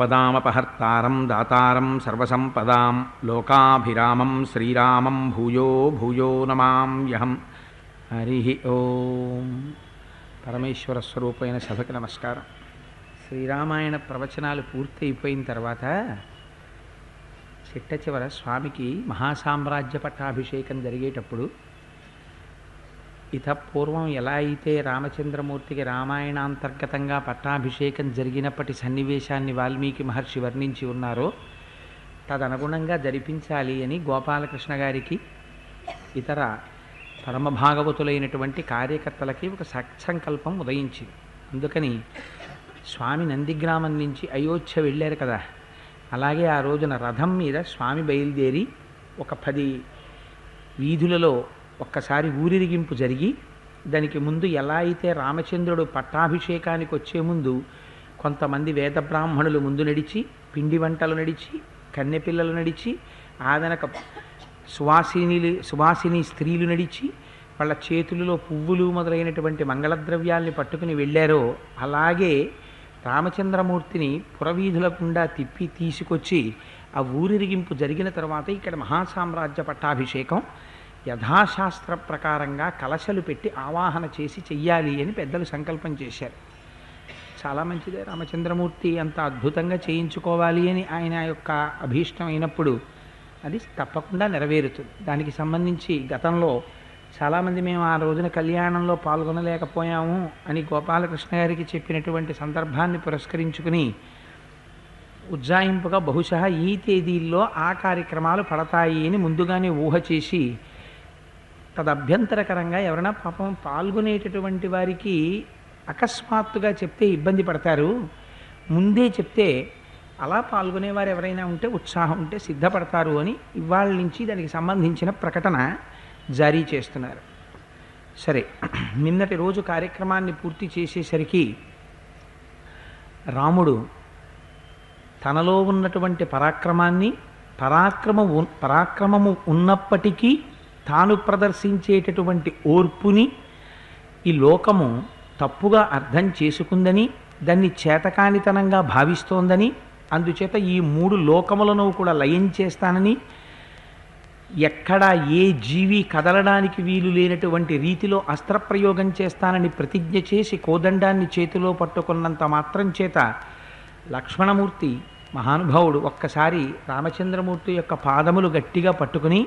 ఆపదామపహర్తారం దాతారం సర్వసంపదాం లోకాభిరామం శ్రీరామం భూయో భూయో నమామ్యహం. హరి ఓం. పరమేశ్వర స్వరూపమైన సభకి నమస్కారం. శ్రీరామాయణ ప్రవచనాలు పూర్తయిపోయిన తర్వాత చిట్ట చివర స్వామికి మహాసామ్రాజ్య పట్టాభిషేకం జరిగేటప్పుడు పూర్వం ఎలా అయితే రామచంద్రమూర్తికి రామాయణాంతర్గతంగా పట్టాభిషేకం జరిగినప్పటి సన్నివేశాన్ని వాల్మీకి మహర్షి వర్ణించి ఉన్నారో తదనుగుణంగా జరిపించాలి అని గోపాలకృష్ణ గారికి ఇతర పరమభాగవతులైనటువంటి కార్యకర్తలకి ఒక సత్సంకల్పం ఉదయించింది. అందుకని స్వామి నందిగ్రామం నుంచి అయోధ్య వెళ్ళారు కదా, అలాగే ఆ రోజున రథం మీద స్వామి బయలుదేరి ఒక 10 వీధులలో ఒక్కసారి ఊరిరిగింపు జరిగి, దానికి ముందు ఎలా అయితే రామచంద్రుడు పట్టాభిషేకానికి వచ్చే ముందు కొంతమంది వేద బ్రాహ్మణులు ముందు నడిచి, పిండి వంటలు నడిచి, కన్నెపిల్లలు నడిచి, ఆ వెనక సువాసిని స్త్రీలు నడిచి వాళ్ళ చేతులలో పువ్వులు మొదలైనటువంటి మంగళద్రవ్యాల్ని పట్టుకుని వెళ్ళారో, అలాగే రామచంద్రమూర్తిని పురవీధుల గుండా తిప్పి తీసుకొచ్చి ఆ ఊరిరిగింపు జరిగిన తర్వాత ఇక్కడ మహాసామ్రాజ్య పట్టాభిషేకం యథాశాస్త్ర ప్రకారంగా కలశలు పెట్టి ఆవాహన చేసి చెయ్యాలి అని పెద్దలు సంకల్పం చేశారు. చాలా మంచిదే, రామచంద్రమూర్తి అంత అద్భుతంగా చేయించుకోవాలి అని ఆయన యొక్క అభీష్టం అయినప్పుడు అది తప్పకుండా నెరవేరుతుంది. దానికి సంబంధించి గతంలో చాలామంది మేము ఆ రోజున కళ్యాణంలో పాల్గొనలేకపోయాము అని గోపాలకృష్ణ గారికి చెప్పినటువంటి సందర్భాన్ని పురస్కరించుకుని ఉజ్జాయింపుగా బహుశా ఈ తేదీల్లో ఆ కార్యక్రమాలు పడతాయి అని ముందుగానే ఊహ చేసి, తదభ్యంతరకరంగా ఎవరైనా పాపం పాల్గొనేటటువంటి వారికి అకస్మాత్తుగా చెప్తే ఇబ్బంది పడతారు, ముందే చెప్తే అలా పాల్గొనేవారు ఎవరైనా ఉంటే ఉత్సాహం ఉంటే సిద్ధపడతారు అని ఇవాళ నుంచి దానికి సంబంధించిన ప్రకటన జారీ చేస్తున్నారు. సరే, నిన్నటి రోజు కార్యక్రమాన్ని పూర్తి చేసేసరికి రాముడు తనలో ఉన్నటువంటి పరాక్రమము ఉన్నప్పటికీ తాను ప్రదర్శించేటటువంటి ఓర్పుని ఈ లోకము తప్పుగా అర్థం చేసుకుందని, దాన్ని చేతకానితనంగా భావిస్తోందని, అందుచేత ఈ 3 లోకములను కూడా లయం చేస్తానని, ఎక్కడా ఏ జీవి కదలడానికి వీలు లేనటువంటి రీతిలో అస్త్రప్రయోగం చేస్తానని ప్రతిజ్ఞ చేసి కోదండాన్ని చేతిలో పట్టుకున్నంత మాత్రం చేత లక్ష్మణమూర్తి మహానుభావుడు ఒక్కసారి రామచంద్రమూర్తి యొక్క పాదములు గట్టిగా పట్టుకుని,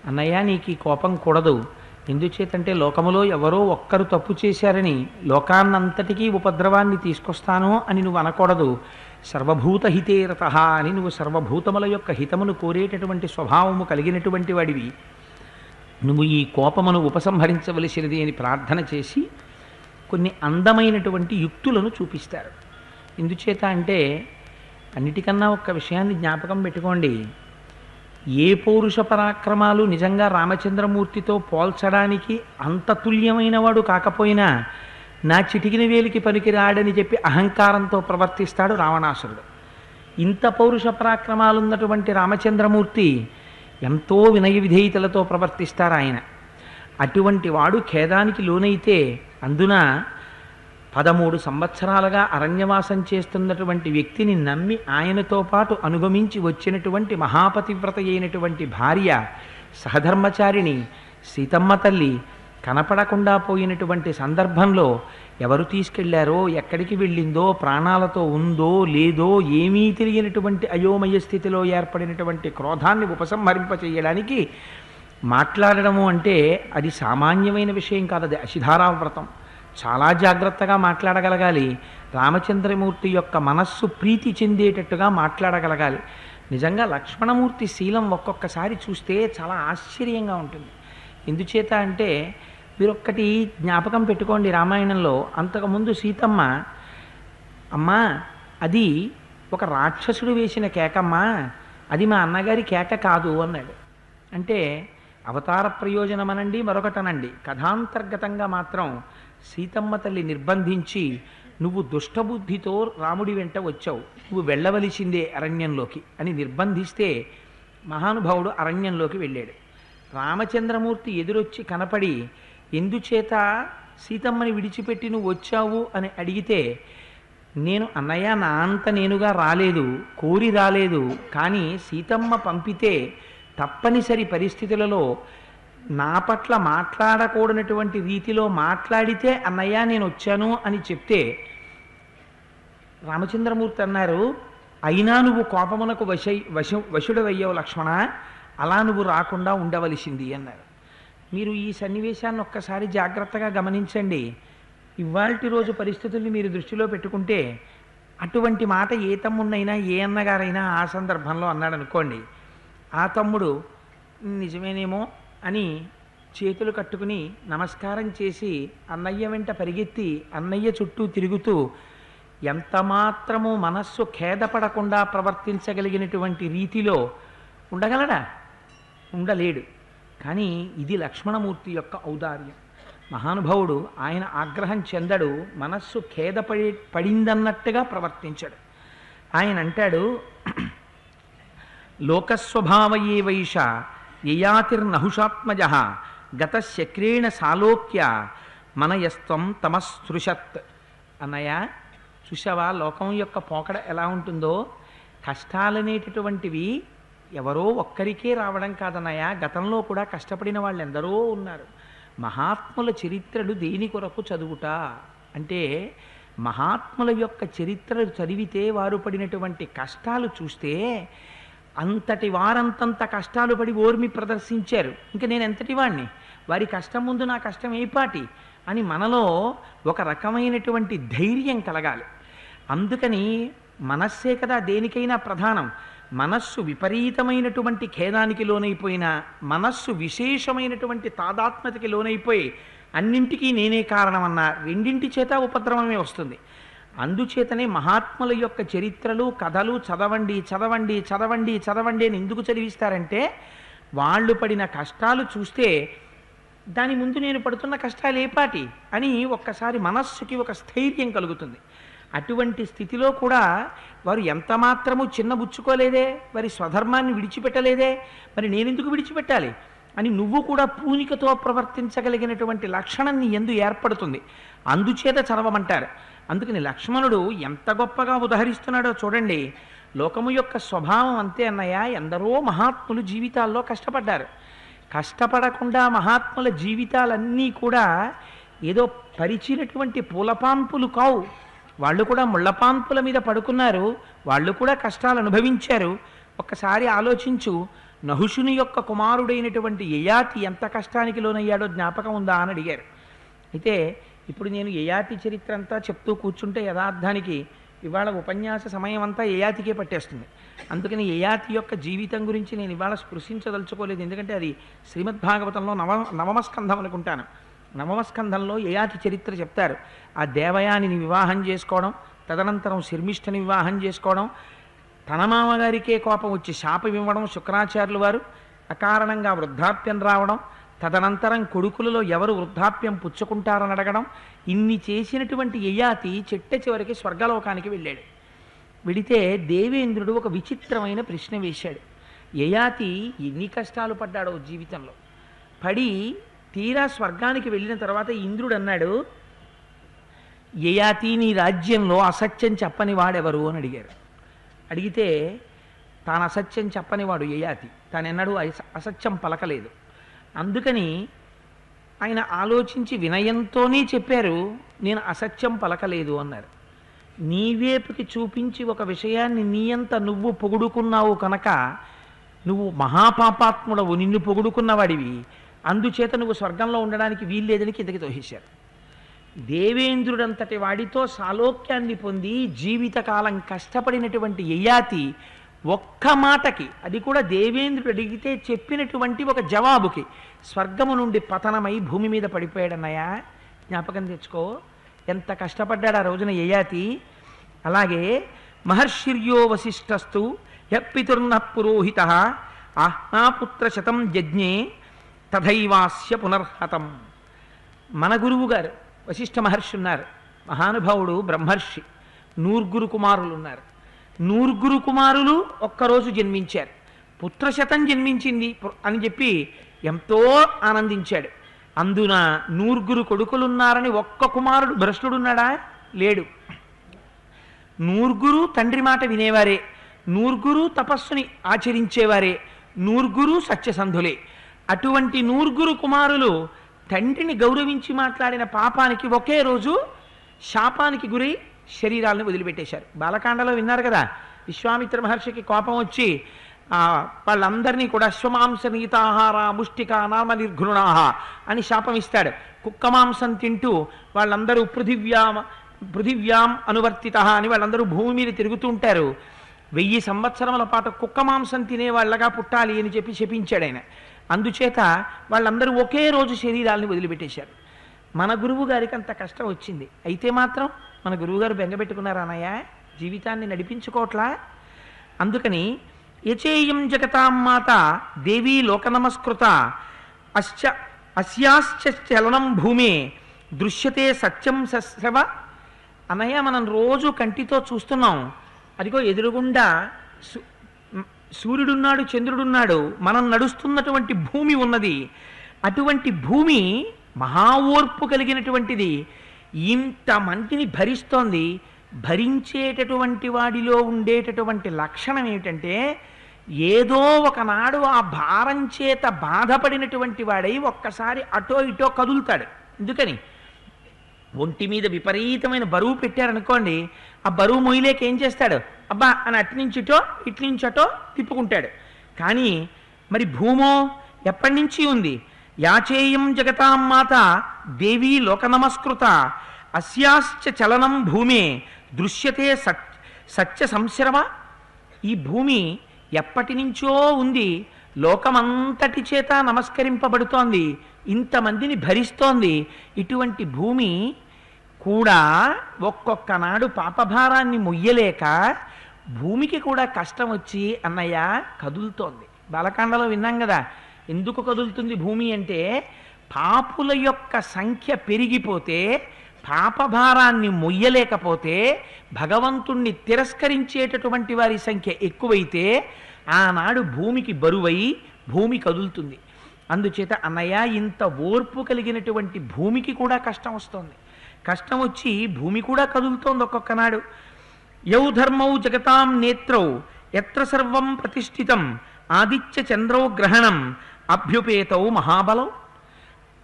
అన్నయ్య నీకు ఈ కోపం కూడదు, ఎందుచేతంటే లోకములో ఎవరో ఒక్కరు తప్పు చేశారని లోకాన్నంతటికీ ఉపద్రవాన్ని తీసుకొస్తాను అని నువ్వు అనకూడదు, సర్వభూత హితేరత అని నువ్వు సర్వభూతముల యొక్క హితమును కోరేటటువంటి స్వభావము కలిగినటువంటి వాడివి, నువ్వు ఈ కోపమును ఉపసంహరించవలసినది అని ప్రార్థన చేసి కొన్ని అందమైనటువంటి యుక్తులను చూపిస్తారు. ఎందుచేత అంటే అన్నిటికన్నా ఒక్క విషయాన్ని జ్ఞాపకం పెట్టుకోండి, ఏ పౌరుష పరాక్రమాలు నిజంగా రామచంద్రమూర్తితో పోల్చడానికి అంత తుల్యమైన వాడు కాకపోయినా నా చిటికిన వేలికి పనికిరాడని చెప్పి అహంకారంతో ప్రవర్తిస్తాడు రావణాసురుడు. ఇంత పౌరుష పరాక్రమాలు ఉన్నటువంటి రామచంద్రమూర్తి ఎంతో వినయ విధేయతలతో ప్రవర్తిస్తారు ఆయన. అటువంటి వాడు ఖేదానికి లోనైతే, అందున 13 సంవత్సరాలుగా అరణ్యవాసం చేస్తున్నటువంటి వ్యక్తిని నమ్మి ఆయనతో పాటు అనుగమించి వచ్చినటువంటి మహాపతివ్రత అయినటువంటి భార్య సహధర్మచారిణి సీతమ్మ తల్లి కనపడకుండా పోయినటువంటి సందర్భంలో ఎవరు తీసుకెళ్లారో, ఎక్కడికి వెళ్ళిందో, ప్రాణాలతో ఉందో లేదో ఏమీ తెలియనటువంటి అయోమయ స్థితిలో ఏర్పడినటువంటి క్రోధాన్ని ఉపసంహరింపచేయడానికి మాట్లాడడము అంటే అది సామాన్యమైన విషయం కాదు, అది అశిధారావ్రతం. చాలా జాగ్రత్తగా మాట్లాడగలగాలి, రామచంద్రమూర్తి యొక్క మనస్సు ప్రీతి చెందేటట్టుగా మాట్లాడగలగాలి. నిజంగా లక్ష్మణమూర్తి శీలం ఒక్కొక్కసారి చూస్తే చాలా ఆశ్చర్యంగా ఉంటుంది. ఎందుచేత అంటే మీరొక్కటి జ్ఞాపకం పెట్టుకోండి, రామాయణంలో అంతకుముందు సీతమ్మ, అమ్మా అది ఒక రాక్షసుడు వేసిన కేకమ్మా, అది మా అన్నగారి కేక కాదు అన్నాడు. అంటే అవతార ప్రయోజనం అనండి మరొకటనండి, కథాంతర్గతంగా మాత్రం సీతమ్మ తల్లి నిర్బంధించి నువ్వు దుష్టబుద్ధితో రాముడి వెంట వచ్చావు, నువ్వు వెళ్ళవలసిందే అరణ్యంలోకి అని నిర్బంధిస్తే మహానుభావుడు అరణ్యంలోకి వెళ్ళాడు. రామచంద్రమూర్తి ఎదురొచ్చి కనపడి ఎందుచేత సీతమ్మని విడిచిపెట్టి నువ్వు వచ్చావు అని అడిగితే, నేను అన్నయ్య నా అంత నేనుగా రాలేదు, కోరి రాలేదు, కానీ సీతమ్మ పంపితే తప్పనిసరి పరిస్థితులలో నా పట్ల మాట్లాడకూడనటువంటి రీతిలో మాట్లాడితే అన్నయ్య నేను వచ్చాను అని చెప్తే రామచంద్రమూర్తి అన్నారు, అయినా నువ్వు కోపమునకు వశుడవయ్యావు లక్ష్మణ, అలా నువ్వు రాకుండా ఉండవలసింది అన్నారు. మీరు ఈ సన్నివేశాన్ని ఒక్కసారి జాగ్రత్తగా గమనించండి. ఇవాల్టి రోజు పరిస్థితుల్ని మీరు దృష్టిలో పెట్టుకుంటే అటువంటి మాట ఏ తమ్ముడినైనా ఏ అన్నగారైనా ఆ సందర్భంలో అన్నాడు అనుకోండి, ఆ తమ్ముడు నిజమేనేమో అని చేతులు కట్టుకుని నమస్కారం చేసి అన్నయ్య వెంట పరిగెత్తి అన్నయ్య చుట్టూ తిరుగుతూ ఎంతమాత్రము మనస్సు ఖేదపడకుండా ప్రవర్తించగలిగినటువంటి రీతిలో ఉండగలడా? ఉండలేడు. కానీ ఇది లక్ష్మణమూర్తి యొక్క ఔదార్యం. మహానుభావుడు ఆయన ఆగ్రహం చెందడు, మనస్సు పడిందన్నట్టుగా ప్రవర్తించాడు. ఆయన అంటాడు, లోకస్వభావయే వైష యయాతిర్నహుషాత్మజ గతశక్రేణ సాలోక్య మనయస్త్వం తమస్పృశత్. అన్నయ్య చూసావా లోకం యొక్క పోకడ ఎలా ఉంటుందో? కష్టాలనేటటువంటివి ఎవరో ఒక్కరికే రావడం కాదన్నయ్య, గతంలో కూడా కష్టపడిన వాళ్ళు ఎందరో ఉన్నారు. మహాత్ముల చరిత్రలు దేని కొరకు చదువుట అంటే, మహాత్ముల యొక్క చరిత్రలు చదివితే వారు పడినటువంటి కష్టాలు చూస్తే అంతటి వారంతంత కష్టాలు పడి ఓర్మి ప్రదర్శించారు, ఇంకా నేను ఎంతటి వాడిని, వారి కష్టం ముందు నా కష్టం ఏపాటి అని మనలో ఒక రకమైనటువంటి ధైర్యం కలగాలి. అందుకని మనస్సే కదా దేనికైనా ప్రధానం. మనస్సు విపరీతమైనటువంటి ఖేదానికి లోనైపోయినా, మనస్సు విశేషమైనటువంటి తాదాత్మ్యతకి లోనైపోయి అన్నింటికీ నేనే కారణమన్నా రెండింటి చేత ఉపద్రవమే వస్తుంది. అందుచేతనే మహాత్ముల యొక్క చరిత్రలు కథలు చదవండి చదవండి చదవండి చదవండి అని ఎందుకు చదివిస్తారంటే, వాళ్ళు పడిన కష్టాలు చూస్తే దాని ముందు నేను పడుతున్న కష్టాలు ఏపాటి అని ఒక్కసారి మనస్సుకి ఒక స్థైర్యం కలుగుతుంది. అటువంటి స్థితిలో కూడా వారు ఎంత మాత్రము చిన్నబుచ్చుకోలేదే, వారి స్వధర్మాన్ని విడిచిపెట్టలేదే, మరి నేనెందుకు విడిచిపెట్టాలి అని నువ్వు కూడా పూనికతో ప్రవర్తించగలిగినటువంటి లక్షణం నీ యందు ఏర్పడుతుంది. అందుచేత చదవమంటారు. అందుకని లక్ష్మణుడు ఎంత గొప్పగా ఉదహరిస్తున్నాడో చూడండి. లోకము యొక్క స్వభావం అంతే అన్నయ్య, ఎందరో మహాత్ములు జీవితాల్లో కష్టపడ్డారు. కష్టపడకుండా మహాత్ముల జీవితాలన్నీ కూడా ఏదో పరిచినటువంటి పూలపాన్పులు కావు. వాళ్ళు కూడా ముళ్ళపాన్పుల మీద పడుకున్నారు, వాళ్ళు కూడా కష్టాలు అనుభవించారు. ఒక్కసారి ఆలోచించు, నహుషుని యొక్క కుమారుడైనటువంటి యయాతి ఎంత కష్టానికి లోనయ్యాడో జ్ఞాపకం ఉందా అని అడిగారు. అయితే ఇప్పుడు నేను యయాతి చరిత్ర అంతా చెప్తూ కూర్చుంటే యథార్థానికి ఇవాళ ఉపన్యాస సమయం అంతా యయాతికే పట్టేస్తుంది. అందుకని యయాతి యొక్క జీవితం గురించి నేను ఇవాళ స్పృశించదలుచుకోలేదు, ఎందుకంటే అది శ్రీమద్భాగవతంలో నవమ స్కంధం అనుకుంటాను. నవమ స్కంధంలో యయాతి చరిత్ర చెప్తారు. ఆ దేవయానిని వివాహం చేసుకోవడం, తదనంతరం శర్మిష్ఠని వివాహం చేసుకోవడం, తన మామగారికే కోపం వచ్చి శాపం ఇవ్వడం, శుక్రాచార్యులు వారు అకారణంగా వృద్ధాప్యం రావడం, తదనంతరం కొడుకులలో ఎవరు వృద్ధాప్యం పుచ్చుకుంటారని అడగడం, ఇన్ని చేసినటువంటి యయాతి చిట్ట చివరికి స్వర్గలోకానికి వెళ్ళాడు. వెడితే దేవేంద్రుడు ఒక విచిత్రమైన ప్రశ్న వేశాడు. యయాతి ఎన్ని కష్టాలు పడ్డాడో జీవితంలో. పడి తీరా స్వర్గానికి వెళ్ళిన తర్వాత ఇంద్రుడు అన్నాడు, యయాతి నీ రాజ్యంలో అసత్యం చెప్పని వాడెవరు అని అడిగారు. అడిగితే తాను అసత్యం చెప్పనివాడు యయాతి, తానెన్నడూ అసత్యం పలకలేదు. అందుకని ఆయన ఆలోచించి వినయంతోనే చెప్పారు, నేను అసత్యం పలకలేదు అన్నారు. నీవేపుకి చూపించి ఒక విషయాన్ని నీయంత నువ్వు పొగుడుకున్నావు కనుక నువ్వు మహాపాపాత్ముడవు, నిన్ను పొగుడుకున్నవాడివి, అందుచేత నువ్వు స్వర్గంలో ఉండడానికి వీల్లేదని కిందకి తోసేశారు. దేవేంద్రుడంతటి వాడితో సాలోక్యాన్ని పొంది జీవితకాలం కష్టపడినటువంటి యయాతి ఒక్క మాటకి, అది కూడా దేవేంద్రుడు అడిగితే చెప్పినటువంటి ఒక జవాబుకి స్వర్గము నుండి పతనమై భూమి మీద పడిపోయాడన్నయ్య. జ్ఞాపకం తెచ్చుకో, ఎంత కష్టపడ్డాడు ఆ రోజున యయాతి. అలాగే మహర్షిర్యో వశిష్ఠస్తు యపితుర్న పురోహిత ఆహ్నాపుత్ర శతం యజ్ఞే తథైవాస్య పునర్హతం. మన గురువు గారు వశిష్ఠ మహర్షి ఉన్నారు, మహానుభావుడు బ్రహ్మర్షి. నూర్గురు కుమారులు ఉన్నారు. నూర్గురు కుమారులు ఒక్కరోజు జన్మించారు. పుత్రశతం జన్మించింది అని చెప్పి ఎంతో ఆనందించాడు. అందున నూర్గురు కొడుకులున్నారని ఒక్క కుమారుడు భ్రష్టుడున్నాడా? లేడు. నూరుగురు తండ్రి మాట వినేవారే, నూరుగురు తపస్సుని ఆచరించేవారే, నూరుగురు సత్యసంధులే. అటువంటి నూరుగురు కుమారులు తండ్రిని గౌరవించి మాట్లాడిన పాపానికి ఒకే రోజు శాపానికి గురై శరీరాలను వదిలిపెట్టేశారు. బాలకాండలో విన్నారు కదా, విశ్వామిత్ర మహర్షికి కోపం వచ్చి వాళ్ళందరినీ కూడా అశ్వమాంస నీతాహార ముష్టిక నామ నిర్ఘృణాహ అని శాపం ఇస్తాడు. కుక్క మాంసం తింటూ వాళ్ళందరూ పృథివ్యాం అనువర్తిత అని వాళ్ళందరూ భూమి మీద తిరుగుతూ ఉంటారు. 1000 సంవత్సరముల పాటు కుక్క మాంసం తినేవాళ్ళగా పుట్టాలి అని చెప్పి శపించాడు ఆయన. అందుచేత వాళ్ళందరూ ఒకే రోజు శరీరాలను వదిలిపెట్టేశారు. మన గురువు గారికి అంత కష్టం వచ్చింది. అయితే మాత్రం మన గురువుగారు బెంగపెట్టుకున్నారు అన్నయ్య, జీవితాన్ని నడిపించుకోవట్లా. అందుకని యచేయం జగతాం మాత దేవీ లోక నమస్కృత అస్యాశ్చ చలనం భూమే దృశ్యతే సత్యం సశ్రవ. అన్నయ్య, మనం రోజు కంటితో చూస్తున్నాం, అదిగో ఎదురుగుండా సూర్యుడున్నాడు, చంద్రుడున్నాడు, మనం నడుస్తున్నటువంటి భూమి ఉన్నది. అటువంటి భూమి మహా ఓర్పు కలిగినటువంటిది, ఇంతమందిని భరిస్తోంది. భరించేటటువంటి వాడిలో ఉండేటటువంటి లక్షణం ఏమిటంటే, ఏదో ఒకనాడు ఆ భారం చేత బాధపడినటువంటి వాడై ఒక్కసారి అటో ఇటో కదులుతాడు. ఎందుకని? ఒంటి మీద విపరీతమైన బరువు పెట్టారనుకోండి, ఆ బరువు మొయ్యలేక ఏం చేస్తాడు? అబ్బా అని అట్నుంచిటో ఇట్నుంచటో తిప్పుకుంటాడు. కానీ మరి భూమో ఎప్పటి నుంచి ఉంది? యాచేయం జగతాం మాత దేవీ లోక నమస్కృత అస్యాశ్చ చలనం భూమే దృశ్యతే సత్య సంశ్రవ. ఈ భూమి ఎప్పటి నుంచో ఉంది, లోకమంతటి చేత నమస్కరింపబడుతోంది, ఇంతమందిని భరిస్తోంది. ఇటువంటి భూమి కూడా ఒక్కొక్క నాడు పాపభారాన్ని మొయ్యలేక భూమికి కూడా కష్టం వచ్చి అన్నయ్య కదులుతోంది. బాలకాండలో విన్నాం కదా, ఎందుకు కదులుతుంది భూమి అంటే, పాపుల యొక్క సంఖ్య పెరిగిపోతే, పాపభారాన్ని మొయ్యలేకపోతే, భగవంతుణ్ణి తిరస్కరించేటటువంటి వారి సంఖ్య ఎక్కువైతే ఆనాడు భూమికి బరువై భూమి కదులుతుంది. అందుచేత అన్నయ్య, ఇంత ఓర్పు కలిగినటువంటి భూమికి కూడా కష్టం వస్తుంది. కష్టం వచ్చి భూమి కూడా కదులుతోంది ఒక్కొక్కనాడు. యౌ ధర్మౌ జగతాం నేత్రౌ ఎత్ర సర్వం ప్రతిష్ఠితం ఆదిత్య చంద్రౌ గ్రహణం అభ్యుపేతౌ మహాబలం.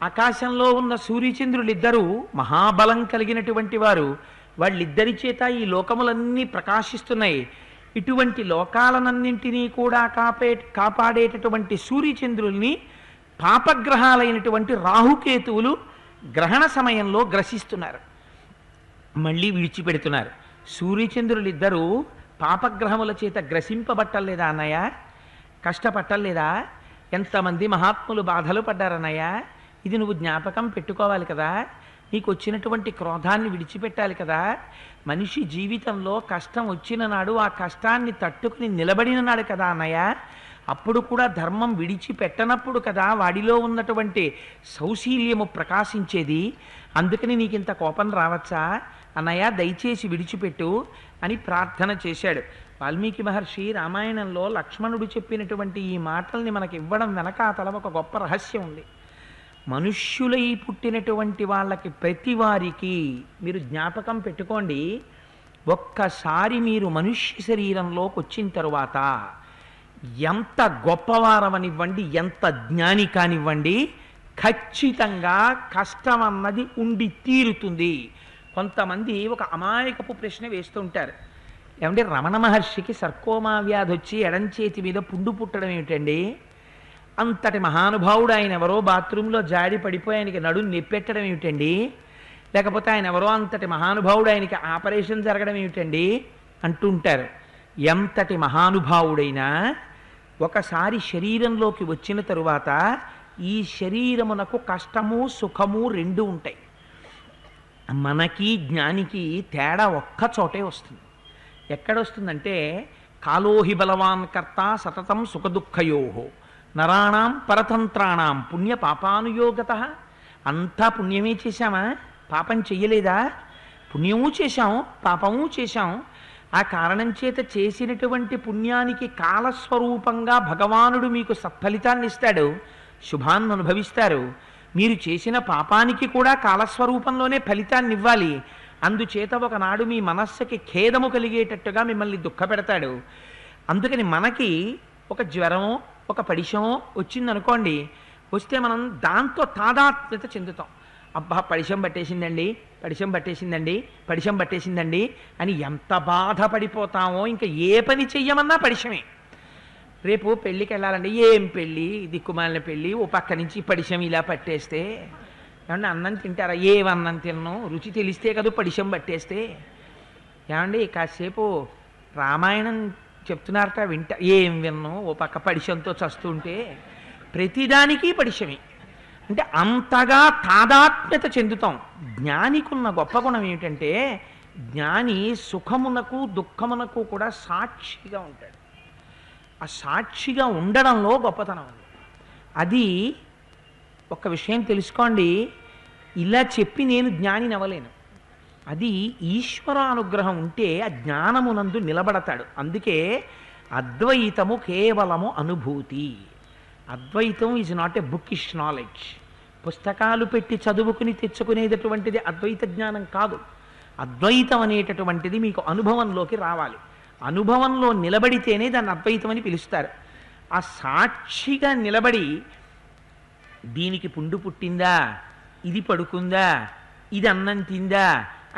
ఆకాశంలో ఉన్న సూర్యచంద్రులిద్దరూ మహాబలం కలిగినటువంటి వారు. వాళ్ళిద్దరి చేత ఈ లోకములన్నీ ప్రకాశిస్తున్నాయి. ఇటువంటి లోకాలనన్నింటినీ కూడా కాపాడేటటువంటి సూర్యచంద్రుల్ని పాపగ్రహాలైనటువంటి రాహుకేతువులు గ్రహణ సమయంలో గ్రసిస్తున్నారు, మళ్ళీ విడిచిపెడుతున్నారు. సూర్యచంద్రులిద్దరూ పాపగ్రహముల చేత గ్రసింపబట్టలేదా అన్నయ్య? కష్టపట్టలేదా? ఎంతమంది మహాత్ములు బాధలు పడ్డారన్నయ్య? ఇది నువ్వు జ్ఞాపకం పెట్టుకోవాలి కదా. నీకు వచ్చినటువంటి క్రోధాన్ని విడిచిపెట్టాలి కదా. మనిషి జీవితంలో కష్టం వచ్చిన నాడు ఆ కష్టాన్ని తట్టుకుని నిలబడిన నాడు కదా అన్నయ్య. అప్పుడు కూడా ధర్మం విడిచిపెట్టనప్పుడు కదా వాడిలో ఉన్నటువంటి సౌశీల్యము ప్రకాశించేది. అందుకని నీకు ఇంత కోపం రావచ్చా అన్నయ్య? దయచేసి విడిచిపెట్టు అని ప్రార్థన చేశాడు. వాల్మీకి మహర్షి రామాయణంలో లక్ష్మణుడు చెప్పినటువంటి ఈ మాటల్ని మనకి ఇవ్వడం వెనకాతల ఒక గొప్ప రహస్యం ఉంది. మనుష్యులై పుట్టినటువంటి వాళ్ళకి, ప్రతి వారికి మీరు జ్ఞాపకం పెట్టుకోండి, ఒక్కసారి మీరు మనుష్య శరీరంలోకి వచ్చిన తరువాత ఎంత గొప్పవారమనివ్వండి, ఎంత జ్ఞాని కానివ్వండి, ఖచ్చితంగా కష్టం అన్నది ఉండి తీరుతుంది. కొంతమంది ఒక అమాయకపు ప్రశ్న వేస్తుంటారు, ఏమంటే రమణ మహర్షికి సర్కోమా వ్యాధి వచ్చి ఎడంచేతి మీద పుండు పుట్టడం ఏమిటండి? అంతటి మహానుభావుడు ఆయన ఎవరో బాత్రూంలో జాడి పడిపోయి ఆయనకి నడుము నొప్పెట్టడం ఏమిటండి? లేకపోతే ఆయన ఎవరో అంతటి మహానుభావుడు ఆయనకి ఆపరేషన్ జరగడం ఏమిటండి అంటుంటారు. ఎంతటి మహానుభావుడైనా ఒకసారి శరీరంలోకి వచ్చిన తరువాత ఈ శరీరమునకు కష్టము సుఖము రెండు ఉంటాయి. మనకి జ్ఞానికి తేడా ఒక్క చోటే వస్తుంది. ఎక్కడొస్తుందంటే, కాలోహి బలవాన్ కర్త సతతం సుఖదుఃఖయోహో నరాణం పరతంత్రాణం పుణ్య పాపానుయోగత. అంతా పుణ్యమే చేశామా? పాపం చెయ్యలేదా? పుణ్యము చేశాం, పాపము చేశాం. ఆ కారణం చేత చేసినటువంటి పుణ్యానికి కాలస్వరూపంగా భగవానుడు మీకు సత్ఫలితాన్ని ఇస్తాడు, శుభాన్ని అనుభవిస్తారు. మీరు చేసిన పాపానికి కూడా కాలస్వరూపంలోనే ఫలితాన్ని ఇవ్వాలి. అందుచేత ఒకనాడు మీ మనస్సుకి ఖేదము కలిగేటట్టుగా మిమ్మల్ని దుఃఖపెడతాడు. అందుకని మనకి ఒక జ్వరమో ఒక పడిశమో వచ్చిందనుకోండి, వస్తే మనం దాంతో తాదాత్మ్యత చెందుతాం. అబ్బా పడిశం పట్టేసిందండి, పడిశం పట్టేసిందండి, పడిశం పట్టేసిందండి అని ఎంత బాధపడిపోతామో. ఇంకా ఏ పని చెయ్యమన్నా పడిశమే. రేపు పెళ్ళికి వెళ్ళాలండి, ఏం పెళ్ళి, దిక్కుమాలిన పెళ్ళి, ఓ పక్క నుంచి పడిశం ఇలా పట్టేస్తే ఏమండి అన్నం తింటారా? ఏమన్నం తిన్నాం, రుచి తెలిస్తే కదా పడిశం పట్టేస్తే. ఏమండి కాసేపు రామాయణం చెప్తున్నారట, వింటా, ఏం విన్నాం, ఓ పక్క పడిశంతో చస్తుంటే. ప్రతిదానికి పడిశమే. అంటే అంతగా తాదాత్మ్యత చెందుతాం. జ్ఞానికున్న గొప్ప గుణం ఏమిటంటే, జ్ఞాని సుఖమునకు దుఃఖమునకు కూడా సాక్షిగా ఉంటాడు. ఆ సాక్షిగా ఉండడంలో గొప్పతనం ఉంది. అది ఒక విషయం తెలుసుకోండి, ఇలా చెప్పి నేను జ్ఞానిని అవ్వలేను. అది ఈశ్వరానుగ్రహం ఉంటే ఆ జ్ఞానమునందు నిలబడతాడు. అందుకే అద్వైతము కేవలము అనుభూతి. అద్వైతం is not a bookish knowledge. పుస్తకాలు పెట్టి చదువుకుని తెచ్చుకునేటటువంటిది అద్వైత జ్ఞానం కాదు. అద్వైతం అనేటటువంటిది మీకు అనుభవంలోకి రావాలి. అనుభవంలో నిలబడితేనే దాన్ని అద్వైతం అని పిలుస్తారు. ఆ సాక్షిగా నిలబడి దీనికి పుండు పుట్టిందా, ఇది పడుకుందా, ఇది అన్నం తిందా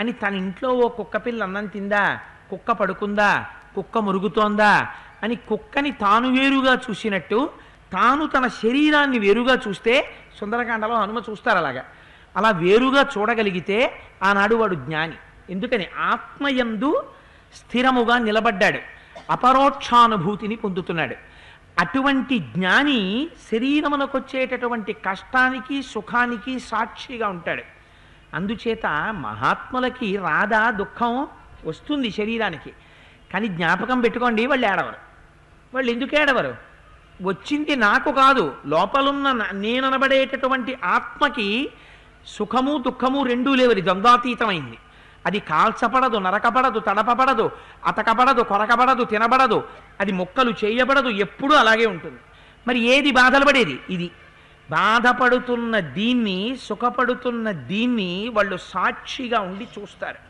అని తన ఇంట్లో ఓ కుక్క పిల్ల అన్నం తిందా, కుక్క పడుకుందా, కుక్క మురుగుతోందా అని కుక్కని తాను వేరుగా చూసినట్టు తాను తన శరీరాన్ని వేరుగా చూస్తే, సుందరకాండలో హనుమ చూస్తారు అలాగా, అలా వేరుగా చూడగలిగితే ఆనాడు వాడు జ్ఞాని. ఎందుకని ఆత్మయందు స్థిరముగా నిలబడ్డాడు, అపరోక్షానుభూతిని పొందుతున్నాడు. అటువంటి జ్ఞాని శరీరమునకు వచ్చేటటువంటి కష్టానికి సుఖానికి సాక్షిగా ఉంటాడు. అందుచేత మహాత్ములకి రాదా దుఃఖం వస్తుంది శరీరానికి, కానీ జ్ఞాపకం పెట్టుకోండి, వాళ్ళు ఏడవరు. వాళ్ళు ఎందుకు ఏడవరు? వచ్చింది నాకు కాదు, లోపలున్న నేననబడేటటువంటి ఆత్మకి సుఖము దుఃఖము రెండూ లేవరి, ద్వంద్వాతీతమైంది. అది కాల్చపడదు, నరకపడదు, తడపబడదు, అతకబడదు, కొరకబడదు, తినబడదు, అది మొక్కలు చేయబడదు, ఎప్పుడూ అలాగే ఉంటుంది. మరి ఏది బాధలు పడేది? ఇది. బాధపడుతున్న దీన్ని, సుఖపడుతున్న దీన్ని వాళ్ళు సాక్షిగా ఉండి చూస్తారు.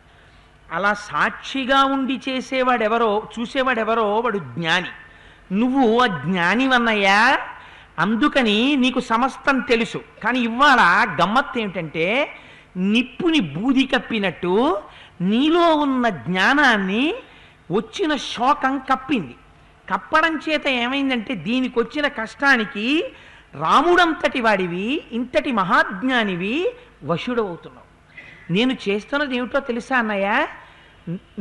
అలా సాక్షిగా ఉండి చేసేవాడెవరో, చూసేవాడెవరో వాడు జ్ఞాని. నువ్వు ఆ జ్ఞానివన్నయ్యా, అందుకని నీకు సమస్తం తెలుసు. కానీ ఇవాళ గమ్మత్తు ఏమిటంటే, నిప్పుని బూది కప్పినట్టు నీలో ఉన్న జ్ఞానాన్ని వచ్చిన శోకం కప్పింది. కప్పడం చేత ఏమైందంటే, దీనికి వచ్చిన కష్టానికి రాముడంతటి వాడివి, ఇంతటి మహాజ్ఞానివి వశుడవుతున్నావు. నేను చేస్తున్నది ఏమిటో తెలుసా అన్నయ్య,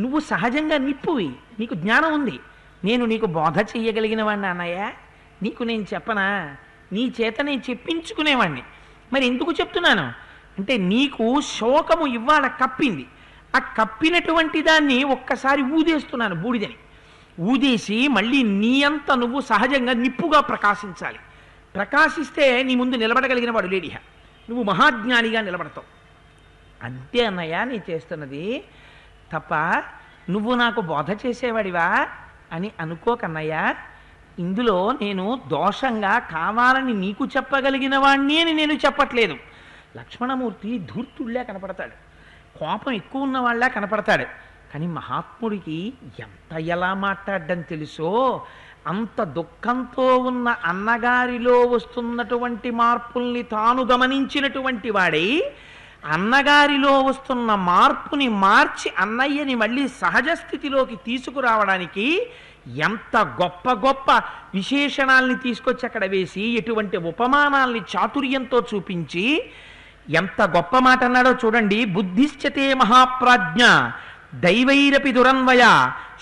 నువ్వు సహజంగా నిప్పువి, నీకు జ్ఞానం ఉంది. నేను నీకు బోధ చెయ్యగలిగిన వాడిని అన్నయ్య, నీకు నేను చెప్పనా? నీ చేత నేను చెప్పించుకునేవాడిని. మరి ఎందుకు చెప్తున్నాను అంటే, నీకు శోకము ఇవాళ కప్పింది. ఆ కప్పినటువంటి దాన్ని ఒక్కసారి ఊదేస్తున్నాను, బూడిదని ఊదేసి మళ్ళీ నీ అంత నువ్వు సహజంగా నిప్పుగా ప్రకాశించాలి. ప్రకాశిస్తే నీ ముందు నిలబడగలిగిన వాడు లేడిహ, నువ్వు మహాజ్ఞానిగా నిలబడతావు. అంతే అన్నయ్య నీ చేస్తున్నది. తప్ప నువ్వు నాకు బోధ చేసేవాడివా అని అనుకోకన్నయ్య. ఇందులో నేను దోషంగా కావాలని నీకు చెప్పగలిగిన వాణ్ణి అని నేను చెప్పట్లేదు. లక్ష్మణమూర్తి ధూర్తుళ్ళే కనపడతాడు, కోపం ఎక్కువ ఉన్నవాళ్ళ కనపడతాడు. కానీ మహాత్ముడికి ఎంత ఎలా మాట్లాడడం తెలుసో, అంత దుఃఖంతో ఉన్న అన్నగారిలో వస్తున్నటువంటి మార్పుల్ని తాను గమనించినటువంటి వాడై, అన్నగారిలో వస్తున్న మార్పుని మార్చి అన్నయ్యని మళ్ళీ సహజ స్థితిలోకి తీసుకురావడానికి ఎంత గొప్ప గొప్ప విశేషణాల్ని తీసుకొచ్చి అక్కడ వేసి, ఎటువంటి ఉపమానాల్ని చాతుర్యంతో చూపించి ఎంత గొప్ప మాట అన్నాడో చూడండి. బుద్ధిశ్చతే మహాప్రాజ్ఞ దైవైరపి దురన్వయ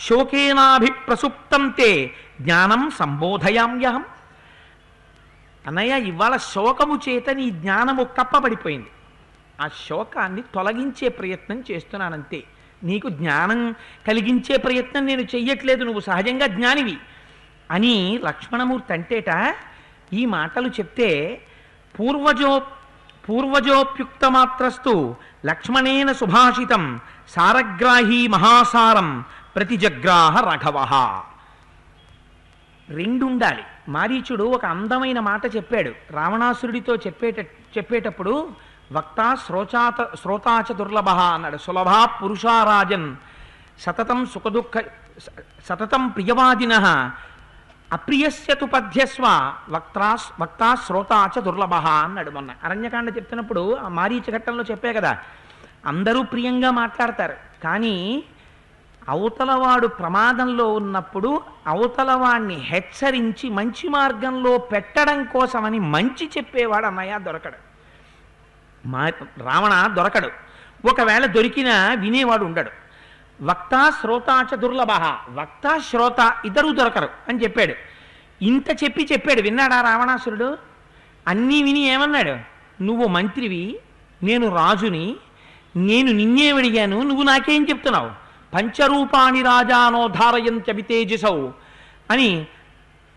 శోకేనాభిప్రసుప్తం తే జ్ఞానం సంబోధయామ్యహం. అన్నయ్య ఇవాళ శోకము చేత నీ జ్ఞానము కప్పబడిపోయింది. ఆ శోకాన్ని తొలగించే ప్రయత్నం చేస్తున్నానంతే. నీకు జ్ఞానం కలిగించే ప్రయత్నం నేను చెయ్యట్లేదు, నువ్వు సహజంగా జ్ఞానివి అని లక్ష్మణమూర్తి అంటేట. ఈ మాటలు చెప్తే పూర్వజోప్యుక్తమాత్రస్తు లక్ష్మణేన సుభాషితం సారగ్రాహీ మహాసారం ప్రతిజగ్రాహ రాఘవ. రెండుండాలి. మారీచుడు ఒక అందమైన మాట చెప్పాడు రావణాసురుడితో చెప్పేటప్పుడు, వక్తా శ్రోతాచ దుర్లభ అన్నాడు. సులభా పురుషారాజన్ సతతం సుఖదుఃఖ సతతం ప్రియవాదిన అప్రియస్యతు పద్యస్వ వక్తా శ్రోతాచ దుర్లభ అన్నాడు. మొన్న అరణ్యకాండ చెప్తున్నప్పుడు ఆ మారీచ ఘట్టంలో చెప్పే కదా, అందరూ ప్రియంగా మాట్లాడతారు, కానీ అవతలవాడు ప్రమాదంలో ఉన్నప్పుడు అవతలవాడిని హెచ్చరించి మంచి మార్గంలో పెట్టడం కోసమని మంచి చెప్పేవాడు అన్నయ్య దొరకడు. రావణ దొరకడు. ఒకవేళ దొరికినా వినేవాడు ఉండడు. వక్త శ్రోతాచ దుర్లభ, వక్త శ్రోత ఇద్దరు దొరకరు అని చెప్పాడు. ఇంత చెప్పాడు. విన్నాడా రావణాసురుడు? అన్నీ విని ఏమన్నాడు? నువ్వు మంత్రివి, నేను రాజుని, నేను నిన్నేమడిగాను, నువ్వు నాకేం చెప్తున్నావు? పంచరూపాణి రాజానో ధారయంత్యభితేజసౌ అని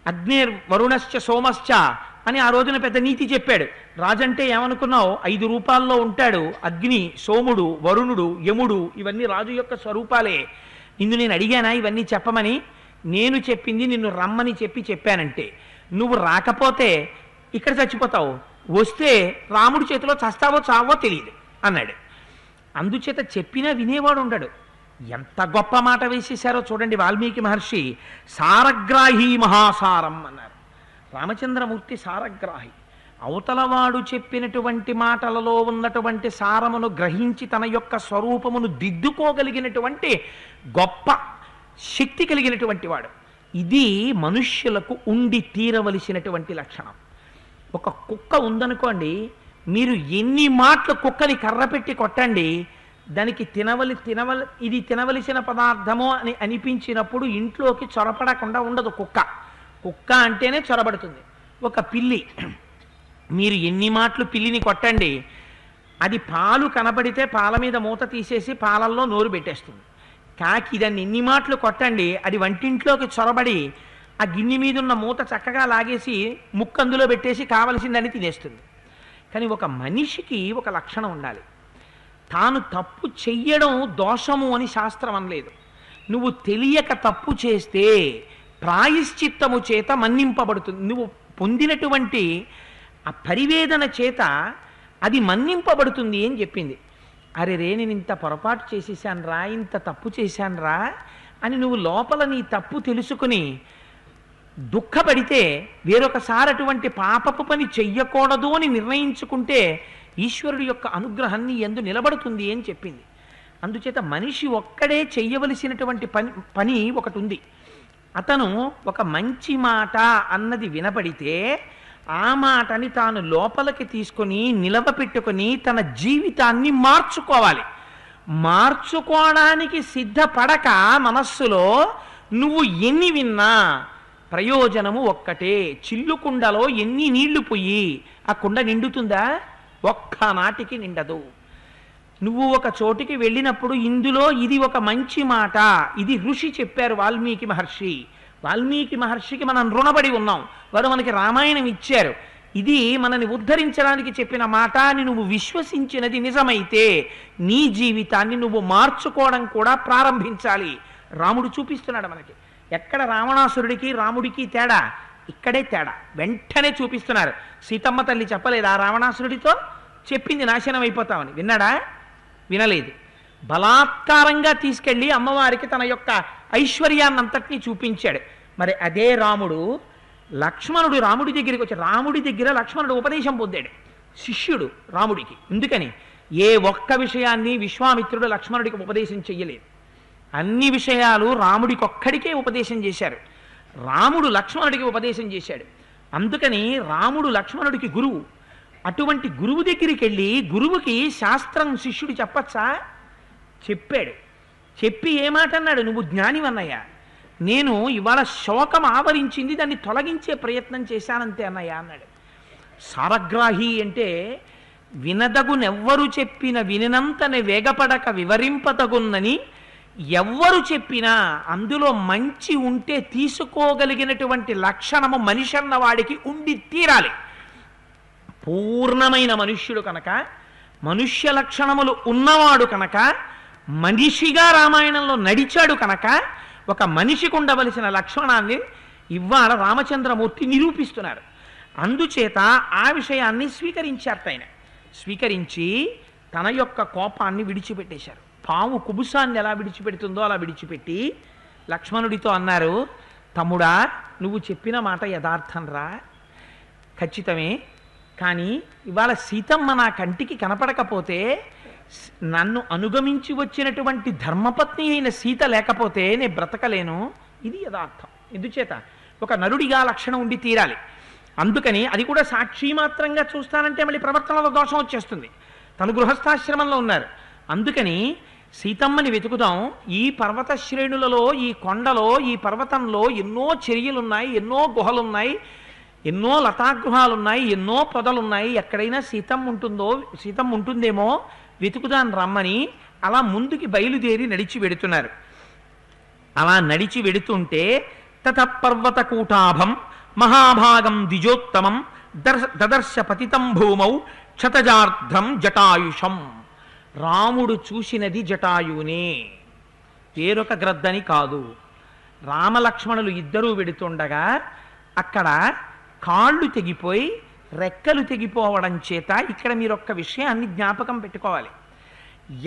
అగ్నిర్ వరుణశ్చ సోమశ్చ అని ఆ రోజున పెద్ద నీతి చెప్పాడు. రాజంటే ఏమనుకున్నావు? 5 రూపాల్లో ఉంటాడు. అగ్ని, సోముడు, వరుణుడు, యముడు, ఇవన్నీ రాజు యొక్క స్వరూపాలే. నిన్ను నేను అడిగానా ఇవన్నీ చెప్పమని? నేను చెప్పింది నిన్ను రమ్మని చెప్పానంటే. నువ్వు రాకపోతే ఇక్కడ చచ్చిపోతావు, వస్తే రాముడి చేతిలో చస్తావో చావో తెలియదు అన్నాడు. అందుచేత చెప్పినా వినేవాడు ఉండడు. ఎంత గొప్ప మాట వేసేశారో చూడండి వాల్మీకి మహర్షి. సారగ్రాహి మహాసారం అన్నారు. రామచంద్రమూర్తి సారగ్రాహి. అవతలవాడు చెప్పినటువంటి మాటలలో ఉన్నటువంటి సారమును గ్రహించి తన యొక్క స్వరూపమును దిద్దుకోగలిగినటువంటి గొప్ప శక్తి కలిగినటువంటి వాడు. ఇది మనుష్యులకు ఉండి తీరవలసినటువంటి లక్షణం. ఒక కుక్క ఉందనుకోండి, మీరు ఎన్ని మాటలు కుక్కని కర్ర పెట్టి కొట్టండి, దానికి ఇది తినవలసిన పదార్థము అని అనిపించినప్పుడు ఇంట్లోకి చొరపడకుండా ఉండదు. కుక్క అంటేనే చొరబడుతుంది. ఒక పిల్లి, మీరు ఎన్ని మాటలు పిల్లిని కొట్టండి, అది పాలు కనబడితే పాల మీద మూత తీసేసి పాలల్లో నోరు పెట్టేస్తుంది. కాకి దాన్ని ఎన్ని మాటలు కొట్టండి, అది వంటింట్లోకి చొరబడి ఆ గిన్నె మీద ఉన్న మూత చక్కగా లాగేసి ముక్కందులో పెట్టేసి కావలసిందని తినేస్తుంది. కానీ ఒక మనిషికి ఒక లక్షణం ఉండాలి. తాను తప్పు చెయ్యడం దోషము అని శాస్త్రం అనలేదు. నువ్వు తెలియక తప్పు చేస్తే ప్రాయశ్చిత్తము చేత మన్నింపబడుతుంది. నువ్వు పొందినటువంటి ఆ పరివేదన చేత అది మన్నింపబడుతుంది అని చెప్పింది. అరే నేను ఇంత పొరపాటు చేసేసానురా, ఇంత తప్పు చేశానురా అని నువ్వు లోపల నీ తప్పు తెలుసుకుని దుఃఖపడితే వేరొకసారి అటువంటి పాపపు పని చెయ్యకూడదు అని నిర్ణయించుకుంటే ఈశ్వరుడి యొక్క అనుగ్రహాన్ని ఎందు నిలబడుతుంది అని చెప్పింది. అందుచేత మనిషి ఒక్కడే చెయ్యవలసినటువంటి పని ఒకటి ఉంది. అతను ఒక మంచి మాట అన్నది వినపడితే ఆ మాటని తాను లోపలికి తీసుకొని నిలవపెట్టుకొని తన జీవితాన్ని మార్చుకోవాలి. మార్చుకోవడానికి సిద్ధపడక మనస్సులో నువ్వు ఎన్ని విన్నా ప్రయోజనము ఒక్కటే. చిల్లుకుండలో ఎన్ని నీళ్లు పొయ్యి ఆ కుండ నిండుతుందా? ఒక్కనాటికి నిండదు. నువ్వు ఒక చోటికి వెళ్ళినప్పుడు ఇందులో ఇది ఒక మంచి మాట, ఇది ఋషి చెప్పారు వాల్మీకి మహర్షి. వాల్మీకి మహర్షికి మనం రుణపడి ఉన్నాం. వారు మనకి రామాయణం ఇచ్చారు. ఇది మనని ఉద్ధరించడానికి చెప్పిన మాట అని నువ్వు విశ్వసించినది నిజమైతే నీ జీవితాన్ని నువ్వు మార్చుకోవడం కూడా ప్రారంభించాలి. రాముడు చూపిస్తున్నాడు మనకి. ఎక్కడ రావణాసురుడికి రాముడికి తేడా? ఇక్కడే తేడా. వెంటనే చూపిస్తున్నారు. సీతమ్మ తల్లి చెప్పలేదు ఆ రావణాసురుడితో? చెప్పింది నాశనం అయిపోతామని. విన్నాడా? వినలేదు. బలాత్కారంగా తీసుకెళ్ళి అమ్మవారికి తన యొక్క ఐశ్వర్యాన్నంతటినీ చూపించాడు. మరి అదే రాముడు, లక్ష్మణుడు రాముడి దగ్గరికి వచ్చి రాముడి దగ్గర లక్ష్మణుడు ఉపదేశం పొందాడు. శిష్యుడు రాముడికి. ఎందుకని? ఏ ఒక్క విషయాన్ని విశ్వామిత్రుడు లక్ష్మణుడికి ఉపదేశం చెయ్యలేదు. అన్ని విషయాలు రాముడికి ఒక్కడికే ఉపదేశం చేశారు. రాముడు లక్ష్మణుడికి ఉపదేశం చేశాడు. అందుకని రాముడు లక్ష్మణుడికి గురువు. అటువంటి గురువు దగ్గరికి వెళ్ళి గురువుకి శాస్త్రం శిష్యుడు చెప్పచ్చా? చెప్పాడు. చెప్పి ఏమాటన్నాడు? నువ్వు జ్ఞానివన్నయ్యా, నేను ఇవాళ శోకం ఆవరించింది, దాన్ని తొలగించే ప్రయత్నం చేశానంతే అన్నయ్య అన్నాడు. సారగ్రాహి అంటే వినదగునెవ్వరు చెప్పిన వినినంతనే వేగపడక వివరింపదగున్నని ఎవ్వరు చెప్పినా అందులో మంచి ఉంటే తీసుకోగలిగినటువంటి లక్షణము మనిషి అన్న వాడికి ఉండి తీరాలి. పూర్ణమైన మనుష్యుడు కనుక, మనుష్య లక్షణములు ఉన్నవాడు కనుక, మనిషిగా రామాయణంలో నడిచాడు కనుక ఒక మనిషికి ఉండవలసిన లక్షణాన్ని ఇవాళ రామచంద్రమూర్తి నిరూపిస్తున్నారు. అందుచేత ఆ విషయాన్ని స్వీకరించారట ఆయన. స్వీకరించి తన యొక్క కోపాన్ని విడిచిపెట్టేశారు. పాము కుబుసాన్ని ఎలా విడిచిపెడుతుందో అలా విడిచిపెట్టి లక్ష్మణుడితో అన్నారు, తమ్ముడా, నువ్వు చెప్పిన మాట యథార్థం రా, ఖచ్చితమే. కానీ ఇవాళ సీతమ్మ నా కంటికి కనపడకపోతే, నన్ను అనుగమించి వచ్చినటువంటి ధర్మపత్ని అయిన సీత లేకపోతే నేను బ్రతకలేను. ఇది యథార్థం. ఎందుచేత ఒక నరుడిగా లక్షణం ఉండి తీరాలి. అందుకని అది కూడా సాక్షి మాత్రంగా చూస్తానంటే మళ్ళీ ప్రవర్తనలో దోషం వచ్చేస్తుంది. తను గృహస్థాశ్రమంలో ఉన్నారు. అందుకని సీతమ్మని వెతుకుదాం. ఈ పర్వత శ్రేణులలో, ఈ కొండలో, ఈ పర్వతంలో ఎన్నో చర్యలున్నాయి, ఎన్నో గుహలున్నాయి, ఎన్నో లతాగృహాలున్నాయి, ఎన్నో పొదలున్నాయి. ఎక్కడైనా సీతమ్మ ఉంటుందేమో వెతుకుదాన్ని రమ్మని అలా ముందుకి బయలుదేరి నడిచి వెడుతున్నారు. అలా నడిచి వెడుతుంటే తతపర్వత కూటాభం మహాభాగం ద్విజోత్తమం దదర్శ పతితం భూమౌ క్షతజార్ధం జటాయుషం. రాముడు చూసినది జటాయునే, వేరొక గ్రద్దని కాదు. రామలక్ష్మణులు ఇద్దరూ వెడుతుండగా అక్కడ కాళ్ళు తెగిపోయి రెక్కలు తెగిపోవడం చేత ఇక్కడ మీరు ఒక్క విషయాన్ని జ్ఞాపకం పెట్టుకోవాలి.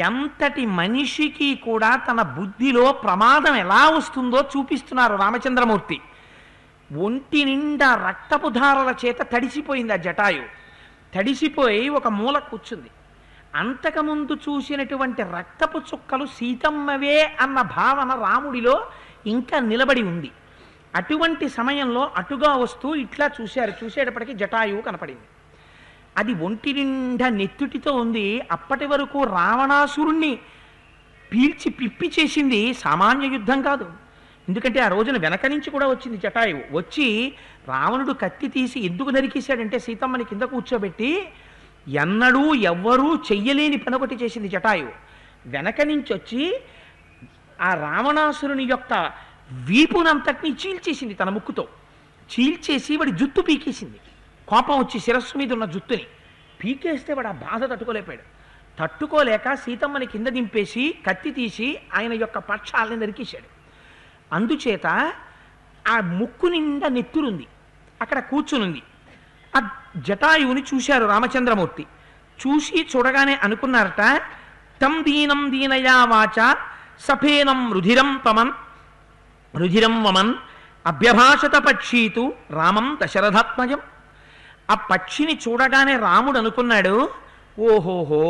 ఎంతటి మనిషికి కూడా తన బుద్ధిలో ప్రమాదం ఎలా వస్తుందో చూపిస్తున్నారు రామచంద్రమూర్తి. ఒంటి నిండా రక్తపు ధారల చేత తడిసిపోయింది ఆ జటాయు. తడిసిపోయి ఒక మూల కూర్చుంది. అంతకుముందు చూసినటువంటి రక్తపు చుక్కలు సీతమ్మవే అన్న భావన రాముడిలో ఇంకా నిలబడి ఉంది. అటువంటి సమయంలో అటుగా వస్తూ ఇట్లా చూశారు. చూసేటప్పటికీ జటాయువు కనపడింది. అది ఒంటి నిండా నెత్తుటితో ఉంది. అప్పటి వరకు రావణాసురుణ్ణి పీల్చి పిప్పి చేసింది సామాన్య యుద్ధం కాదు. ఎందుకంటే ఆ రోజున వెనక నుంచి కూడా వచ్చింది జటాయువు. వచ్చి రావణుడు కత్తి తీసి ఎందుకు నరికేశాడంటే సీతమ్మని కింద కూర్చోబెట్టి ఎన్నడూ ఎవ్వరూ చెయ్యలేని పని ఒకటి చేసింది జటాయువు. వెనక నుంచి వచ్చి ఆ రావణాసురుని యొక్క వీపునంతటిని చీల్చేసింది తన ముక్కుతో. చీల్చేసి వాడి జుత్తు పీకేసింది. కోపం వచ్చి శిరస్సు మీద ఉన్న జుత్తుని పీకేస్తే వాడు ఆ బాధ తట్టుకోలేపాడు. తట్టుకోలేక సీతమ్మని కింద దింపేసి కత్తి తీసి ఆయన యొక్క పక్షాలని నరికేశాడు. అందుచేత ఆ ముక్కు నిండా నెత్తురుంది. అక్కడ కూర్చునుంది. ఆ జటాయువుని చూశారు రామచంద్రమూర్తి. చూడగానే అనుకున్నారట, తం దీనం దీనయా వాచ సఫేనం రుధిరం వమన్ అభ్యభాషత పక్షీతు రామం దశరథాత్మజం. ఆ పక్షిని చూడగానే రాముడు అనుకున్నాడు, ఓహోహో,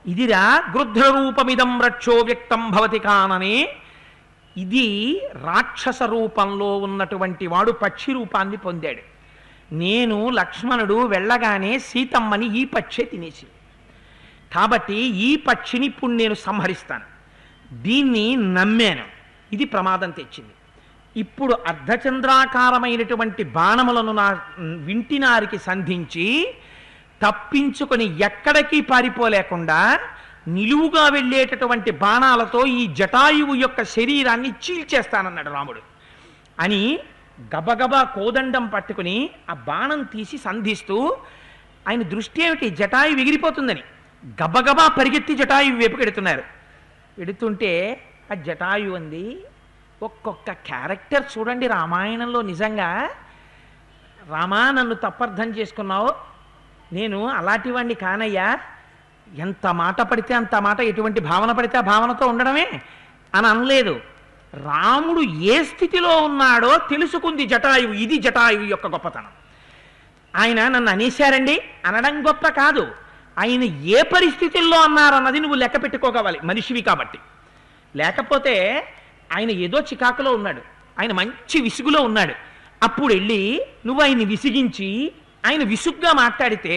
ఇదిరా గృధ్రరూపమిదం రక్షో వ్యక్తం భవతి కాననే. ఇది రాక్షస రూపంలో ఉన్నటువంటి వాడు పక్షి రూపాన్ని పొందాడు. నేను లక్ష్మణుడు వెళ్ళగానే సీతమ్మని ఈ పక్షే తినేసింది. కాబట్టి ఈ పక్షిని ఇప్పుడు నేను సంహరిస్తాను. దీన్ని నమ్మాను, ఇది ప్రమాదం తెచ్చింది. ఇప్పుడు అర్ధచంద్రాకారమైనటువంటి బాణములను నా వింటినారికి సంధించి తప్పించుకొని ఎక్కడికి పారిపోలేకుండా నిలువుగా వెళ్ళేటటువంటి బాణాలతో ఈ జటాయువు యొక్క శరీరాన్ని చీల్చేస్తానన్నాడు రాముడు. అని గబగబా కోదండం పట్టుకుని ఆ బాణం తీసి సంధిస్తూ, ఆయన దృష్టి ఏమిటి, జటాయు ఎగిరిపోతుందని గబగబా పరిగెత్తి జటాయు వైపు పెడుతున్నారు. పెడుతుంటే ఆ జటాయు అంది, ఒక్కొక్క క్యారెక్టర్ చూడండి రామాయణంలో. నిజంగా రామా, నన్ను తప్పర్థం చేసుకున్నావు, నేను అలాంటివాణ్ణి కానయ్యా. ఎంత మాట పడితే అంత మాట, ఎటువంటి భావన పడితే ఆ భావనతో ఉండడమే అని అనలేదు. రాముడు ఏ స్థితిలో ఉన్నాడో తెలుసుకుంది జటాయువు. ఇది జటాయువు యొక్క గొప్పతనం. ఆయన నన్ను అనేశారండి అనడం గొప్ప కాదు, ఆయన ఏ పరిస్థితుల్లో అన్నారన్నది నువ్వు లెక్క పెట్టుకోగవాలి మనిషివి కాబట్టి. లేకపోతే ఆయన ఏదో చికాకులో ఉన్నాడు, ఆయన మంచి విసుగులో ఉన్నాడు. అప్పుడు వెళ్ళి నువ్వు ఆయన్ని విసిగించి ఆయన విసుగ్గా మాట్లాడితే,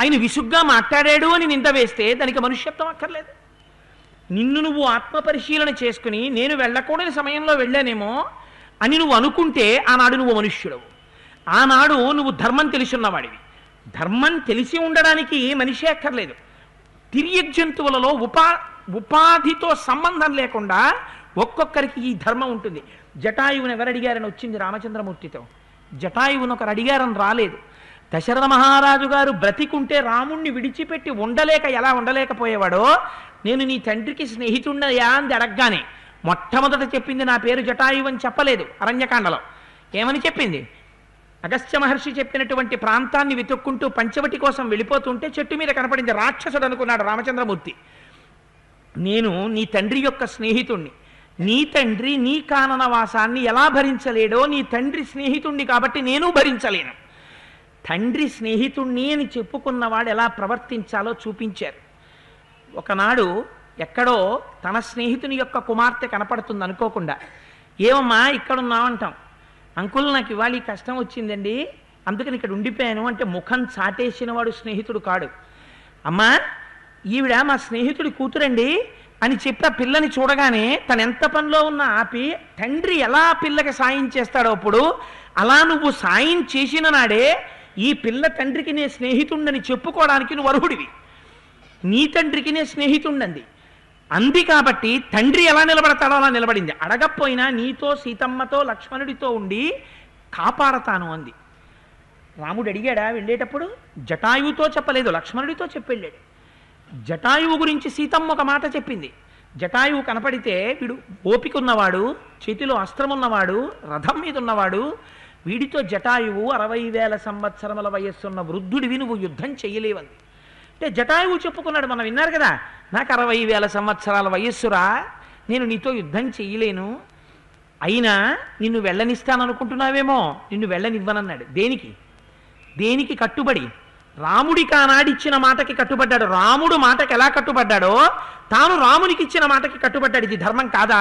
ఆయన విసుగ్గా మాట్లాడాడు అని నింద వేస్తే దానికి మనుష్యత్వం అక్కర్లేదు. నిన్ను నువ్వు ఆత్మపరిశీలన చేసుకుని నేను వెళ్ళకూడని సమయంలో వెళ్ళానేమో అని నువ్వు అనుకుంటే ఆనాడు నువ్వు మనుష్యుడవు. ఆనాడు నువ్వు ధర్మం తెలిసి ఉన్నవాడివి. ధర్మం తెలిసి ఉండడానికి మనిషి అక్కర్లేదు. తిరియక్ జంతువులలో ఉపాధితో సంబంధం లేకుండా ఒక్కొక్కరికి ఈ ధర్మం ఉంటుంది. జటాయువుని ఎవరు అడిగారని వచ్చింది రామచంద్రమూర్తితో. జటాయువుని ఒకరు అడిగారని రాలేదు. దశరథ మహారాజు గారు బ్రతికుంటే రాముణ్ణి విడిచిపెట్టి ఉండలేక ఎలా ఉండలేకపోయేవాడో, నేను నీ తండ్రికి స్నేహితున్నయా అని అడగగానే మొట్టమొదట చెప్పింది నా పేరు జటాయువు అని చెప్పలేదు. అరణ్యకాండలో ఏమని చెప్పింది, అగస్త్య మహర్షి చెప్పినటువంటి ప్రాంతాన్ని వెతుక్కుంటూ పంచవటి కోసం వెళ్ళిపోతుంటే చెట్టు మీద కనపడింది. రాక్షసుడు అనుకున్నాడు రామచంద్రమూర్తి. నేను నీ తండ్రి యొక్క స్నేహితుణ్ణి, నీ తండ్రి నీ కాననవాసాన్ని ఎలా భరించలేడో నీ తండ్రి స్నేహితుణ్ణి కాబట్టి నేను భరించలేను. తండ్రి స్నేహితుణ్ణి అని చెప్పుకున్నవాడు ఎలా ప్రవర్తించాలో చూపించారు. ఒకనాడు ఎక్కడో తన స్నేహితుని యొక్క కుమార్తె కనపడుతుంది అనుకోకుండా. ఏమమ్మా ఇక్కడున్నావంటాం. అంకుల్ నాకు ఇవాళ ఈ కష్టం వచ్చిందండి, అందుకని ఇక్కడ ఉండిపోయాను అంటే ముఖం చాటేసిన వాడు స్నేహితుడు కాడు. అమ్మా ఈవిడ మా స్నేహితుడి కూతురండి అని చెప్పి ఆ పిల్లని చూడగానే తను ఎంత పనిలో ఉన్నా ఆపి తండ్రి ఎలా పిల్లకి సాయం చేస్తాడో అప్పుడు అలా నువ్వు సాయం చేసిన నాడే ఈ పిల్ల తండ్రికి నే స్నేహితుండని చెప్పుకోవడానికి నువ్వు అర్హుడివి. నీ తండ్రికి నే స్నేహితుండంది అంది కాబట్టి తండ్రి ఎలా నిలబడతాడో అలా నిలబడింది. అడగపోయినా నీతో సీతమ్మతో లక్ష్మణుడితో ఉండి కాపాడతాను అంది. రాముడు అడిగాడా వెళ్ళేటప్పుడు? జటాయువుతో చెప్పలేదు, లక్ష్మణుడితో చెప్పి వెళ్ళాడు. జటాయువు గురించి సీతమ్మ ఒక మాట చెప్పింది. జటాయువు కనపడితే వీడు ఓపిక ఉన్నవాడు, చేతిలో అస్త్రం ఉన్నవాడు, రథం మీద ఉన్నవాడు, వీడితో జటాయువు 60,000 సంవత్సరముల వయస్సున్న వృద్ధుడివి, నువ్వు యుద్ధం చెయ్యలేవంది. అంటే జటాయువు చెప్పుకున్నాడు, మనం విన్నారు కదా, నాకు 60,000 సంవత్సరాల వయస్సురా, నేను నీతో యుద్ధం చెయ్యలేను, అయినా నిన్ను వెళ్ళనిస్తాననుకుంటున్నావేమో, నిన్ను వెళ్ళనివ్వనన్నాడు. దేనికి? దేనికి కట్టుబడి? రాముడికి ఆనాడిచ్చిన మాటకి కట్టుబడ్డాడు. రాముడు మాటకి ఎలా కట్టుబడ్డాడో తాను రామునికి ఇచ్చిన మాటకి కట్టుబడ్డాడు. ఇది ధర్మం కాదా?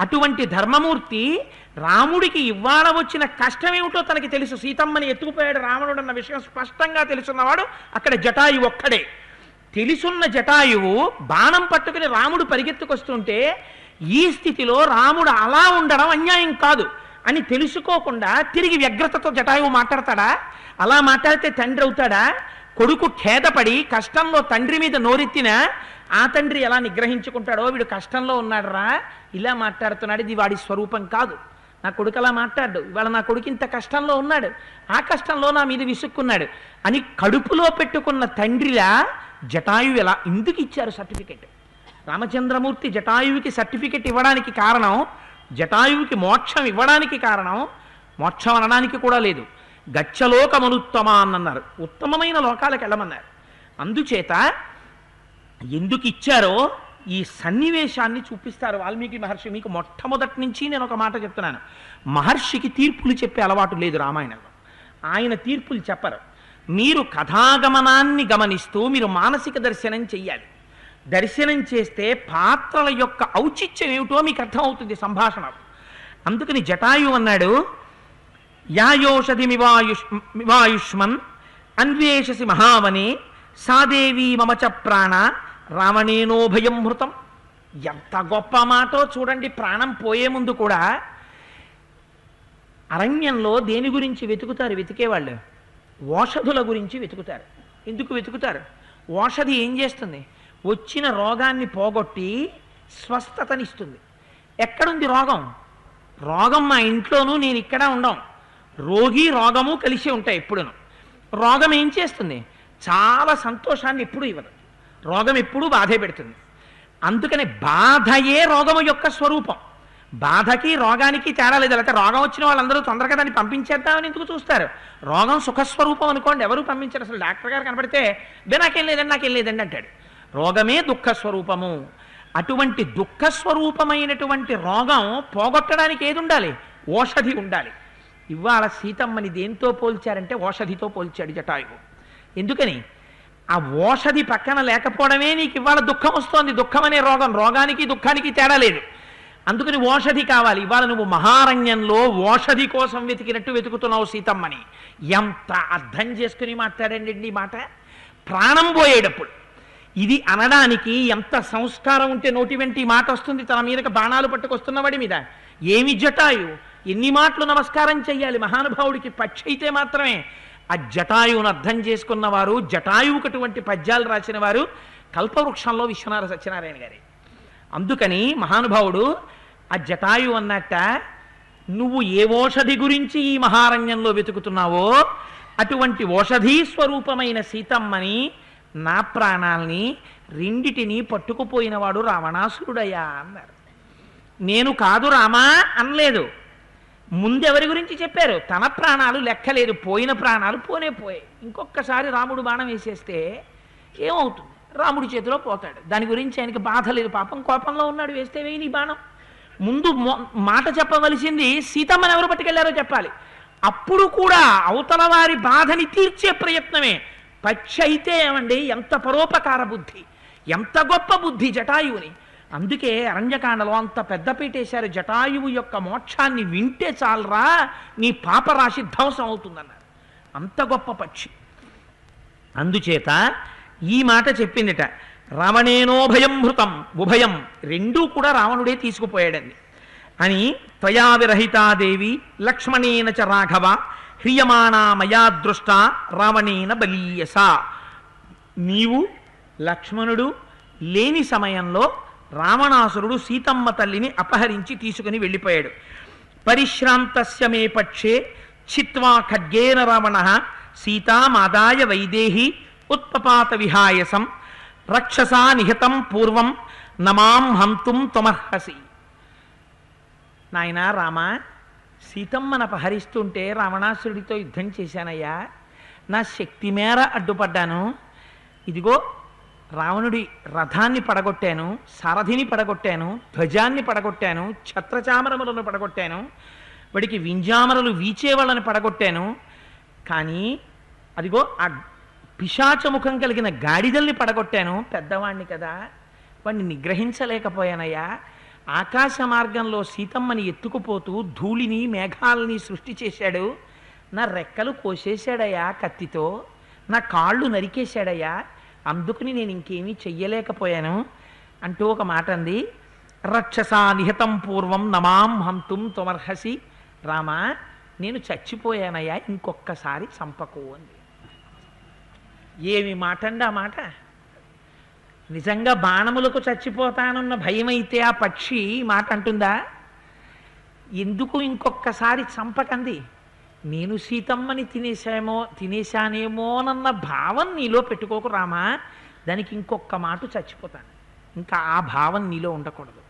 అటువంటి ధర్మమూర్తి రాముడికి ఇవ్వాల వచ్చిన కష్టమేమిటో తనకి తెలుసు. సీతమ్మని ఎత్తుకుపోయాడు రావణుడు అన్న విషయం స్పష్టంగా తెలుసున్నవాడు అక్కడ జటాయువు ఒక్కడే. తెలుసున్న జటాయువు బాణం పట్టుకుని రాముడు పరిగెత్తుకొస్తుంటే ఈ స్థితిలో రాముడు అలా ఉండడం అన్యాయం కాదు అని తెలుసుకోకుండా తిరిగి వ్యగ్రతతో జటాయువు మాట్లాడతాడా? అలా మాట్లాడితే తండ్రి అవుతాడా? కొడుకు ఖేదపడి కష్టంలో తండ్రి మీద నోరెత్తినా ఆ తండ్రి ఎలా నిగ్రహించుకుంటాడో, వీడు కష్టంలో ఉన్నాడురా ఇలా మాట్లాడుతున్నాడు, ఇది వాడి స్వరూపం కాదు, నా కొడుకు అలా మాట్లాడు, ఇవాళ నా కొడుకు ఇంత కష్టంలో ఉన్నాడు, ఆ కష్టంలో నా మీద విసుక్కున్నాడు అని కడుపులో పెట్టుకున్న తండ్రిలా జటాయువు ఎలా ఎందుకు ఇచ్చారు సర్టిఫికెట్? రామచంద్రమూర్తి జటాయువుకి సర్టిఫికెట్ ఇవ్వడానికి కారణం, జటాయువుకి మోక్షం ఇవ్వడానికి కారణం, మోక్షం అనడానికి కూడా లేదు, గచ్చలోకమనుత్తమ అన్నారు, ఉత్తమమైన లోకాలకు వెళ్ళమన్నారు. అందుచేత ఎందుకు ఇచ్చారో ఈ సన్నివేశాన్ని చూపిస్తారు వాల్మీకి మహర్షి. మీకు మొట్టమొదటి నుంచి నేను ఒక మాట చెప్తున్నాను, మహర్షికి తీర్పులు చెప్పే అలవాటు లేదు రామాయణంలో. ఆయన తీర్పులు చెప్పరు. మీరు కథాగమనాన్ని గమనిస్తూ మీరు మానసిక దర్శనం చెయ్యాలి. దర్శనం చేస్తే పాత్రల యొక్క ఔచిత్యం ఏమిటో మీకు అర్థమవుతుంది సంభాషణ. అందుకని జటాయు అన్నాడు, యాయోషధిమివాయుష్మన్ అన్వేషసి మహావనే సాదేవీ మమచ ప్రాణ రావణేనో భయం హృతం. ఎంత గొప్ప మాటో చూడండి. ప్రాణం పోయే ముందు కూడా అరణ్యంలో దేని గురించి వెతుకుతారు? వెతికేవాళ్ళు ఓషధుల గురించి వెతుకుతారు. ఎందుకు వెతుకుతారు? ఓషధి ఏం చేస్తుంది? వచ్చిన రోగాన్ని పోగొట్టి స్వస్థతనిస్తుంది. ఎక్కడుంది రోగం? రోగం మా ఇంట్లోనూ నేను ఇక్కడ ఉండం. రోగి రోగము కలిసి ఉంటాయి ఎప్పుడును. రోగం ఏం చేస్తుంది? చాలా సంతోషాన్ని ఎప్పుడూ ఇవ్వదు. రోగం ఎప్పుడూ బాధే పెడుతుంది. అందుకని బాధయే రోగము యొక్క స్వరూపం. బాధకి రోగానికి తేడా లేదు. లేకపోతే రోగం వచ్చిన వాళ్ళందరూ తొందరగా దాన్ని పంపించేద్దామని ఎందుకు చూస్తారు? రోగం సుఖస్వరూపం అనుకోండి, ఎవరు పంపించారు. అసలు డాక్టర్ గారు కనపడితే నాకేం లేదండి అంటాడు. రోగమే దుఃఖస్వరూపము. అటువంటి దుఃఖస్వరూపమైనటువంటి రోగం పోగొట్టడానికి ఏది ఉండాలి? ఓషధి ఉండాలి. ఇవాళ సీతమ్మని దేంతో పోల్చారంటే ఓషధితో పోల్చాడు జటాయువు. ఎందుకని? ఆ ఓషధి పక్కన లేకపోవడమే నీకు ఇవాళ దుఃఖం వస్తోంది. దుఃఖం అనే రోగం, రోగానికి దుఃఖానికి తేడా లేదు. అందుకని ఓషధి కావాలి. ఇవాళ నువ్వు మహారణ్యంలో ఓషధి కోసం వెతికినట్టు వెతుకుతున్నావు సీతమ్మని. ఎంత అర్థం చేసుకుని మాట్లాడండి ఈ మాట. ప్రాణం పోయేటప్పుడు ఇది అనడానికి ఎంత సంస్కారం ఉంటే నోటి వెంట ఈ మాట వస్తుంది. తన మీదకి బాణాలు పట్టుకొస్తున్నవాడి మీద ఏమి జటాయు, ఎన్ని మాటలు నమస్కారం చెయ్యాలి మహానుభావుడికి. పక్షి అయితే మాత్రమే. ఆ జటాయువును అర్థం చేసుకున్నవారు, జటాయువుకు అటువంటి పద్యాలు రాసిన వారు కల్పవృక్షంలో విశ్వనాథ సత్యనారాయణ గారి. అందుకని మహానుభావుడు ఆ జటాయువు అన్నట్ట, నువ్వు ఏ ఓషధి గురించి ఈ మహారణ్యంలో వెతుకుతున్నావో అటువంటి ఓషధీ స్వరూపమైన సీతమ్మని, నా ప్రాణాల్ని రెండిటిని పట్టుకుపోయినవాడు రావణాసురుడయ్యా అన్నారు. నేను కాదు రామా అనలేదు. ముందెవరి గురించి చెప్పారు? తన ప్రాణాలు లెక్కలేదు, పోయిన ప్రాణాలు పోనే పోయాయి. ఇంకొకసారి రాముడు బాణం వేసేస్తే ఏమవుతుంది? రాముడి చేతిలో పోతాడు. దాని గురించి ఆయనకి బాధ లేదు, పాపం కోపంలో ఉన్నాడు, వేస్తే వేయి నీ బాణం. ముందు మాట చెప్పవలసింది సీతమ్మని ఎవరు పట్టుకెళ్లారో చెప్పాలి. అప్పుడు కూడా అవతల వారి బాధని తీర్చే ప్రయత్నమే. పక్షి అయితే ఏమండి, ఎంత పరోపకార బుద్ధి, ఎంత గొప్ప బుద్ధి జటాయువుని. అందుకే అరణ్యకాండలో అంత పెద్ద పీటేశారు. జటాయువు యొక్క మోక్షాన్ని వింటే చాలరా, నీ పాపరాశి ధ్వంసం అవుతుందన్నారు. అంత గొప్ప పక్షి. అందుచేత ఈ మాట చెప్పిందిట. రావణేనోభయం భృతం, ఉభయం రెండూ కూడా రావణుడే తీసుకుపోయాడండి అని. త్వయా విరహితాదేవి లక్ష్మణేన చ రాఘవ హ్రియమాణా మయా దృష్ట రావణేన బలీయస. నీవు లక్ష్మణుడు లేని సమయంలో రావణాసురుడు సీతమ్మ తల్లిని అపహరించి తీసుకుని వెళ్ళిపోయాడు. పరిశ్రాంతస్య మే పక్షే చిత్వా ఖడ్గేన రావణ సీతామాదాయ వైదేహి ఉత్పపాత విహాయసం రక్షసా నిహతం పూర్వం నమాం హంతుం త్వమర్హసి. నాయనా రామ, సీతమ్మను అపహరిస్తుంటే రావణాసురుడితో యుద్ధం చేశానయ్యా, నా శక్తి మేర అడ్డుపడ్డాను. ఇదిగో రావణుడి రథాన్ని పడగొట్టాను, సారథిని పడగొట్టాను, ధ్వజాన్ని పడగొట్టాను, ఛత్రచామరములను పడగొట్టాను, వాడికి వింజామరలు వీచేవాళ్ళని పడగొట్టాను. కానీ అదిగో ఆ పిశాచముఖం కలిగిన గాడిదల్ని పడగొట్టాను. పెద్దవాణ్ణి కదా, వాడిని నిగ్రహించలేకపోయానయ్యా. ఆకాశ మార్గంలో సీతమ్మని ఎత్తుకుపోతూ ధూళిని మేఘాలని సృష్టి చేశాడు. నా రెక్కలు కోసేశాడయ్యా కత్తితో, నా కాళ్ళు నరికేశాడయ్యా. అందుకని నేను ఇంకేమీ చెయ్యలేకపోయాను అంటూ ఒక మాట అంది. రక్షసా నిహతం పూర్వం నమాం హంతుం త్వమర్హసి. రామా, నేను చచ్చిపోయానయ్యా, ఇంకొక్కసారి చంపకు అంది. ఏమి మాట అండి ఆ మాట! నిజంగా బాణములకు చచ్చిపోతానన్న భయమైతే ఆ పక్షి మాట అంటుందా? ఎందుకు ఇంకొక్కసారి చంపకంది? నేను సీతమ్మని తినేశానేమోనన్న భావం నీలో పెట్టుకోకు రామా. దానికి ఇంకొక మాట చచ్చిపోతాను, ఇంకా ఆ భావం నీలో ఉండకూడదు.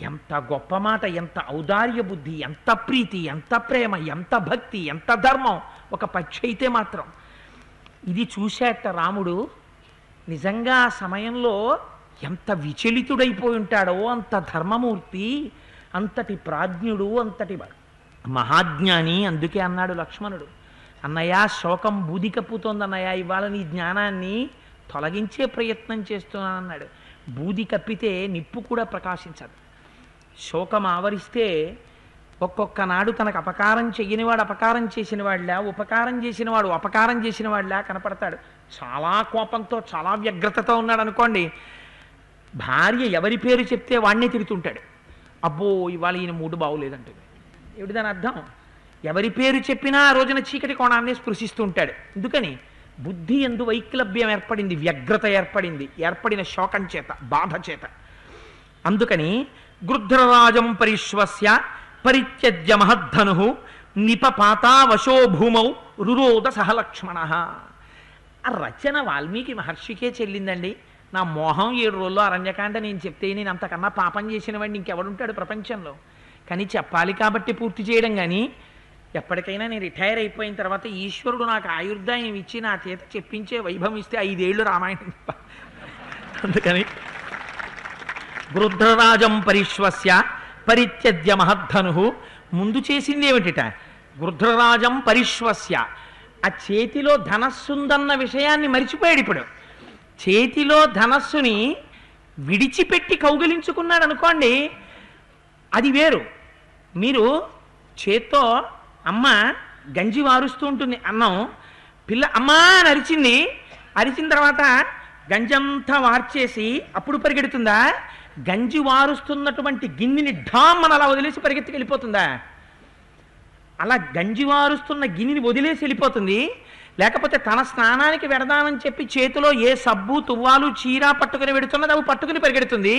ఎంత గొప్ప మాట, ఎంత ఔదార్య బుద్ధి, ఎంత ప్రీతి, ఎంత ప్రేమ, ఎంత భక్తి, ఎంత ధర్మం ఒక పక్షి అయితే మాత్రం. ఇది చూశాట రాముడు. నిజంగా ఆ సమయంలో ఎంత విచలితుడైపోయి ఉంటాడో, అంత ధర్మమూర్తి, అంతటి ప్రాజ్ఞుడు, అంతటి మహాజ్ఞాని. అందుకే అన్నాడు లక్ష్మణుడు, అన్నయ్య శోకం బూది కప్పుతోందన్నయ్య, ఇవాళ నీ జ్ఞానాన్ని తొలగించే ప్రయత్నం చేస్తున్నానన్నాడు. బూది కప్పితే నిప్పు కూడా ప్రకాశించదు. శోకం ఆవరిస్తే ఒక్కొక్క నాడు తనకు అపకారం చెయ్యనివాడు అపకారం చేసిన వాళ్ళ, ఉపకారం చేసినవాడు అపకారం చేసిన వాళ్ళ కనపడతాడు. చాలా కోపంతో, చాలా వ్యగ్రతతో ఉన్నాడు అనుకోండి, భార్య ఎవరి పేరు చెప్తే వాడినే తిరుగుతుంటాడు. అబ్బో ఇవాళ ఈయన మూడు బాగులేదంటుంది. ఏమిటి దాని అర్థం? ఎవరి పేరు చెప్పినా ఆ రోజున చీకటి కోణాన్ని స్పృశిస్తూ ఉంటాడు. ఎందుకని? బుద్ధి ఎందు వైక్లభ్యం ఏర్పడింది, వ్యగ్రత ఏర్పడింది, ఏర్పడిన శోకం చేత, బాధ చేత. అందుకని గృధ్రరాజం పరిశ్వస్య పరిత్యజ్య మహద్ధను నిపపాతా వశో భూమౌ రురోద సహలక్ష్మణ. ఆ రచన వాల్మీకి మహర్షికే చెల్లిందండి. నా మోహం 7 రోజుల్లో అరణ్యకాండ నేను చెప్తే నేను అంతకన్నా పాపం చేసిన వాడిని ఇంకెవడుంటాడు ప్రపంచంలో. కానీ చెప్పాలి కాబట్టి పూర్తి చేయడం. కానీ ఎప్పటికైనా నేను రిటైర్ అయిపోయిన తర్వాత ఈశ్వరుడు నాకు ఆయుర్దాయం ఇచ్చి నా చేత చెప్పించే వైభవం ఇస్తే 5 ఏళ్ళు రామాయణం. అందుకని గృధ్రరాజం పరిశ్వస్య పరిత్యజ్య మహద్ధను. ముందు చేసింది ఏమిటిట? గృధ్రరాజం పరిశ్వస్య. ఆ చేతిలో ధనస్సుందన్న విషయాన్ని మరిచిపోయాడు. ఇప్పుడు చేతిలో ధనస్సుని విడిచిపెట్టి కౌగిలించుకున్నాడు అనుకోండి, అది వేరు. మీరు చేత్తో అమ్మ గంజి వారుస్తూ ఉంటుంది, అన్నం, పిల్ల అమ్మా అని అరిచింది, అరిచిన తర్వాత గంజంతా వార్చేసి అప్పుడు పరిగెడుతుందా? గంజి వారుస్తున్నటువంటి గిన్నెని ఢామ్మని అలా వదిలేసి పరిగెత్తికి వెళ్ళిపోతుందా? అలా గంజి వారుస్తున్న గిన్నెని వదిలేసి వెళ్ళిపోతుంది. లేకపోతే తన స్నానానికి వెడదామని చెప్పి చేతిలో ఏ సబ్బు, తువ్వాలు, చీర పట్టుకుని వెడుతున్నది అవి పట్టుకుని పరిగెడుతుంది.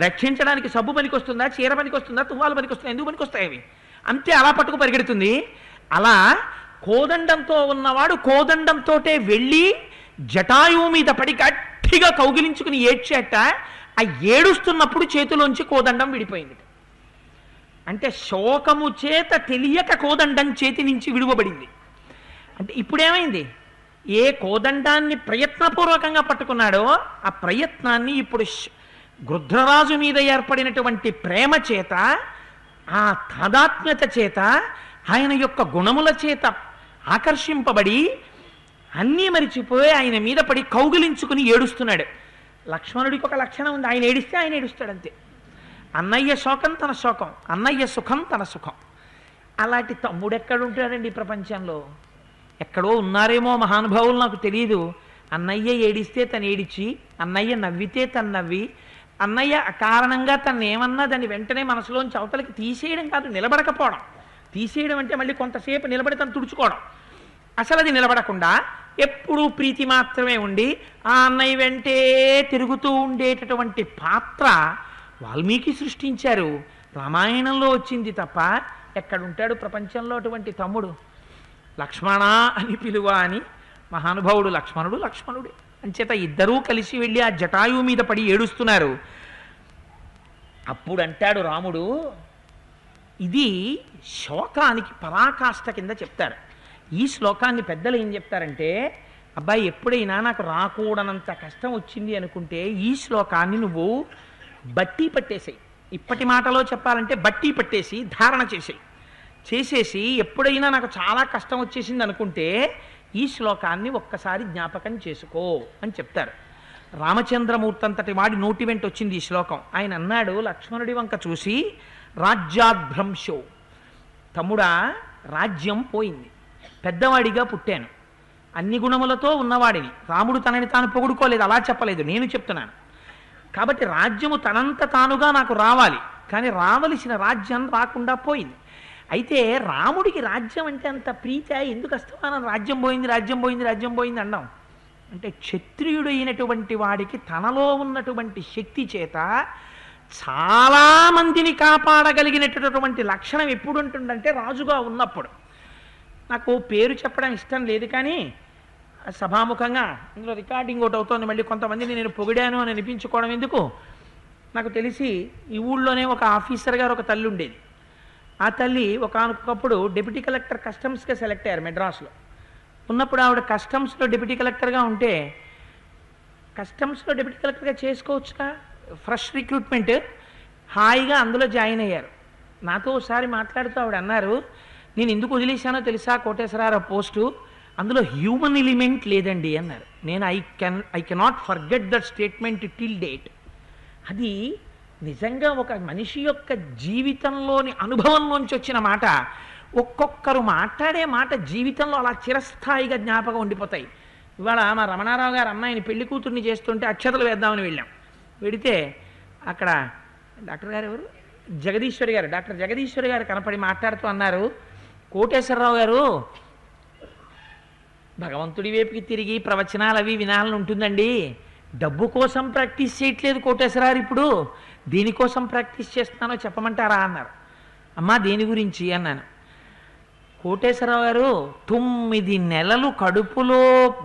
రక్షించడానికి సబ్బు పనికి వస్తుందా, చీర పనికి వస్తుందా, తువ్వాలు పనికి వస్తుందా? ఎందుకు పనికి వస్తాయి అవి? అంతే, అలా పట్టుకు పరిగెడుతుంది. అలా కోదండంతో ఉన్నవాడు కోదండంతోటే వెళ్ళి జటాయువు మీద పడి గట్టిగా కౌగిలించుకుని ఏడ్చేట. ఆ ఏడుస్తున్నప్పుడు చేతిలోంచి కోదండం విడిపోయింది. అంటే శోకము చేత తెలియక కోదండం చేతి నుంచి విడువబడింది. అంటే ఇప్పుడేమైంది? ఏ కోదండాన్ని ప్రయత్నపూర్వకంగా పట్టుకున్నాడో ఆ ప్రయత్నాన్ని ఇప్పుడు గృధ్రరాజు మీద ఏర్పడినటువంటి ప్రేమ చేత, ఆ తాదాత్మ్యత చేత, ఆయన యొక్క గుణముల చేత ఆకర్షింపబడి అన్నీ మరిచిపోయి ఆయన మీద పడి కౌగిలించుకుని ఏడుస్తున్నాడు. లక్ష్మణుడికి ఒక లక్షణం ఉంది, ఆయన ఏడిస్తే ఆయన ఏడుస్తాడు అంతే. అన్నయ్య శోకం తన శోకం, అన్నయ్య సుఖం తన సుఖం. అలాంటి తమ్ముడు ఎక్కడుంటాడండి ఈ ప్రపంచంలో? ఎక్కడో ఉన్నారేమో మహానుభావులు, నాకు తెలియదు. అన్నయ్య ఏడిస్తే తను ఏడిచి, అన్నయ్య నవ్వితే తను నవ్వి, అన్నయ్య కారణంగా తను ఏమన్నా దాన్ని వెంటనే మనసులోంచి అవతలకి తీసేయడం కాదు, నిలబడకపోవడం. తీసేయడం అంటే మళ్ళీ కొంతసేపు నిలబడి తను తుడుచుకోవడం. అసలు అది నిలబడకుండా ఎప్పుడూ ప్రీతి మాత్రమే ఉండి ఆ అన్నయ్య వెంటే తిరుగుతూ ఉండేటటువంటి పాత్ర వాల్మీకి సృష్టించారు. రామాయణంలో వచ్చింది తప్ప ఎక్కడుంటాడు ప్రపంచంలో అటువంటి తమ్ముడు? లక్ష్మణ అని పిలువ అని మహానుభావుడు లక్ష్మణుడు లక్ష్మణుడే. అంచేత ఇద్దరూ కలిసి వెళ్ళి ఆ జటాయువు మీద పడి ఏడుస్తున్నారు. అప్పుడు అంటాడు రాముడు, ఇది శోకానికి పరాకాష్ఠ కింద చెప్తారు. ఈ శ్లోకాన్ని పెద్దలు ఏం చెప్తారంటే, అబ్బాయి ఎప్పుడైనా నాకు రాకూడనంత కష్టం వచ్చింది అనుకుంటే ఈ శ్లోకాన్ని నువ్వు బట్టి పట్టేసేయి. ఇప్పటి మాటలో చెప్పాలంటే బట్టి పట్టేసి ధారణ చేసేసి ఎప్పుడైనా నాకు చాలా కష్టం వచ్చేసింది అనుకుంటే ఈ శ్లోకాన్ని ఒక్కసారి జ్ఞాపకం చేసుకో అని చెప్తారు. రామచంద్రమూర్తి అంతటి వాడి నోటి వెంట వచ్చింది ఈ శ్లోకం. ఆయన అన్నాడు లక్ష్మణుడి వంక చూసి, రాజ్యాద్భ్రంశో, తమ్ముడా రాజ్యం పోయింది, పెద్దవాడిగా పుట్టాను, అన్ని గుణములతో ఉన్నవాడిని. రాముడు తనని తాను పొగుడుకోలేదు, అలా చెప్పలేదు, నేను చెప్తున్నాను. కాబట్టి రాజ్యము తనంత తానుగా నాకు రావాలి, కానీ రావలసిన రాజ్యం రాకుండా పోయింది. అయితే రాముడికి రాజ్యం అంటే అంత ప్రీత ఎందుకు అస్తమానం రాజ్యం పోయింది రాజ్యం పోయింది రాజ్యం పోయింది అండం? అంటే క్షత్రియుడు అయినటువంటి వాడికి తనలో ఉన్నటువంటి శక్తి చేత చాలామందిని కాపాడగలిగినటువంటి లక్షణం ఎప్పుడు ఉంటుందంటే రాజుగా ఉన్నప్పుడు. నాకు పేరు చెప్పడం ఇష్టం లేదు, కానీ సభాముఖంగా ఇందులో రికార్డింగ్ ఒకటి అవుతోంది, మళ్ళీ కొంతమందిని నేను పొగిడాను అని అనిపించుకోవడం ఎందుకు. నాకు తెలిసి ఈ ఊళ్ళోనే ఒక ఆఫీసర్ గారు ఒక తల్లి ఉండేది. ఆ తల్లి ఒకనొకప్పుడు డిప్యూటీ కలెక్టర్ కస్టమ్స్గా సెలెక్ట్ అయ్యారు మెడ్రాస్లో. ఉన్నప్పుడు ఆవిడ కస్టమ్స్లో డిప్యూటీ కలెక్టర్గా ఉంటే, కస్టమ్స్లో డిప్యూటీ కలెక్టర్గా చేసుకోవచ్చుగా, ఫ్రెష్ రిక్రూట్మెంట్, హాయిగా అందులో జాయిన్ అయ్యారు. నాతో ఒకసారి మాట్లాడుతూ ఆవిడ అన్నారు, నేను ఎందుకు వదిలేశానో తెలుసా కోటేశ్వరరావు పోస్టు, అందులో హ్యూమన్ ఎలిమెంట్ లేదండి అన్నారు. నేను I cannot forget that statement till date. అది నిజంగా ఒక మనిషి యొక్క జీవితంలోని అనుభవంలోంచి వచ్చిన మాట. ఒక్కొక్కరు మాట్లాడే మాట జీవితంలో అలా చిరస్థాయిగా జ్ఞాపకం ఉండిపోతాయి. ఇవాళ మా రమణారావు గారు అమ్మాయిని పెళ్లి కూతుర్ని చేస్తుంటే అక్షతలు వేద్దామని వెళ్ళాం. వెడితే అక్కడ డాక్టర్ గారు ఎవరు, జగదీశ్వరి గారు, డాక్టర్ జగదీశ్వరి గారు కనపడి మాట్లాడుతూ అన్నారు, కోటేశ్వరరావు గారు భగవంతుడి వైపుకి తిరిగి ప్రవచనాలు అవి వినాలని ఉంటుందండి, డబ్బు కోసం ప్రాక్టీస్ చేయట్లేదు కోటేశ్వరరావు, ఇప్పుడు దేనికోసం ప్రాక్టీస్ చేస్తున్నానో చెప్పమంటారా అన్నారు. అమ్మా దేని గురించి అన్నాను. కోటేశ్వరరావు గారు 9 నెలలు కడుపులో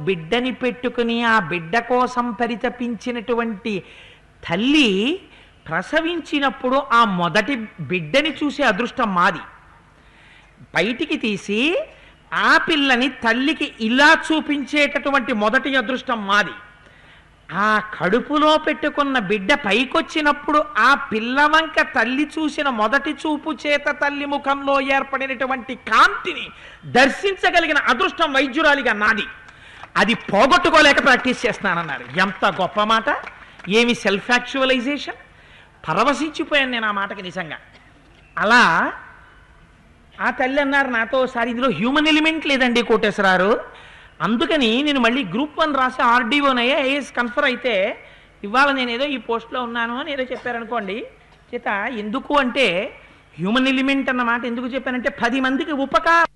బిడ్డని పెట్టుకుని ఆ బిడ్డ కోసం పరితపించినటువంటి తల్లి ప్రసవించినప్పుడు ఆ మొదటి బిడ్డని చూసే అదృష్టం మాది. బయటికి తీసి ఆ పిల్లని తల్లికి ఇలా చూపించేటటువంటి మొదటి అదృష్టం మాది. ఆ కడుపులో పెట్టుకున్న బిడ్డ పైకొచ్చినప్పుడు ఆ పిల్లవంక తల్లి చూసిన మొదటి చూపు చేత తల్లి ముఖంలో ఏర్పడినటువంటి కాంతిని దర్శించగలిగిన అదృష్టం వైద్యురాలిగా నాది. అది పోగొట్టుకోలేక ప్రాక్టీస్ చేస్తున్నానన్నారు. ఎంత గొప్ప మాట, ఏమి సెల్ఫ్ యాక్చువలైజేషన్. పరవశించిపోయాను నేను ఆ మాటకి నిజంగా. అలా ఆ తల్లి అన్నారు నాతో, ఒకసారి ఇందులో హ్యూమన్ ఎలిమెంట్ లేదండి కోటేశ్వరరావు, అందుకని నేను మళ్ళీ గ్రూప్ 1 రాసి ఆర్డీఓనయ్యా ఐఏఎస్ కన్ఫర్ అయితే ఇవాళ నేను ఏదో ఈ పోస్ట్లో ఉన్నాను అని ఏదో చెప్పారనుకోండి. చేత ఎందుకు అంటే హ్యూమన్ ఎలిమెంట్ అన్న మాట ఎందుకు చెప్పానంటే 10 మందికి ఉపకారం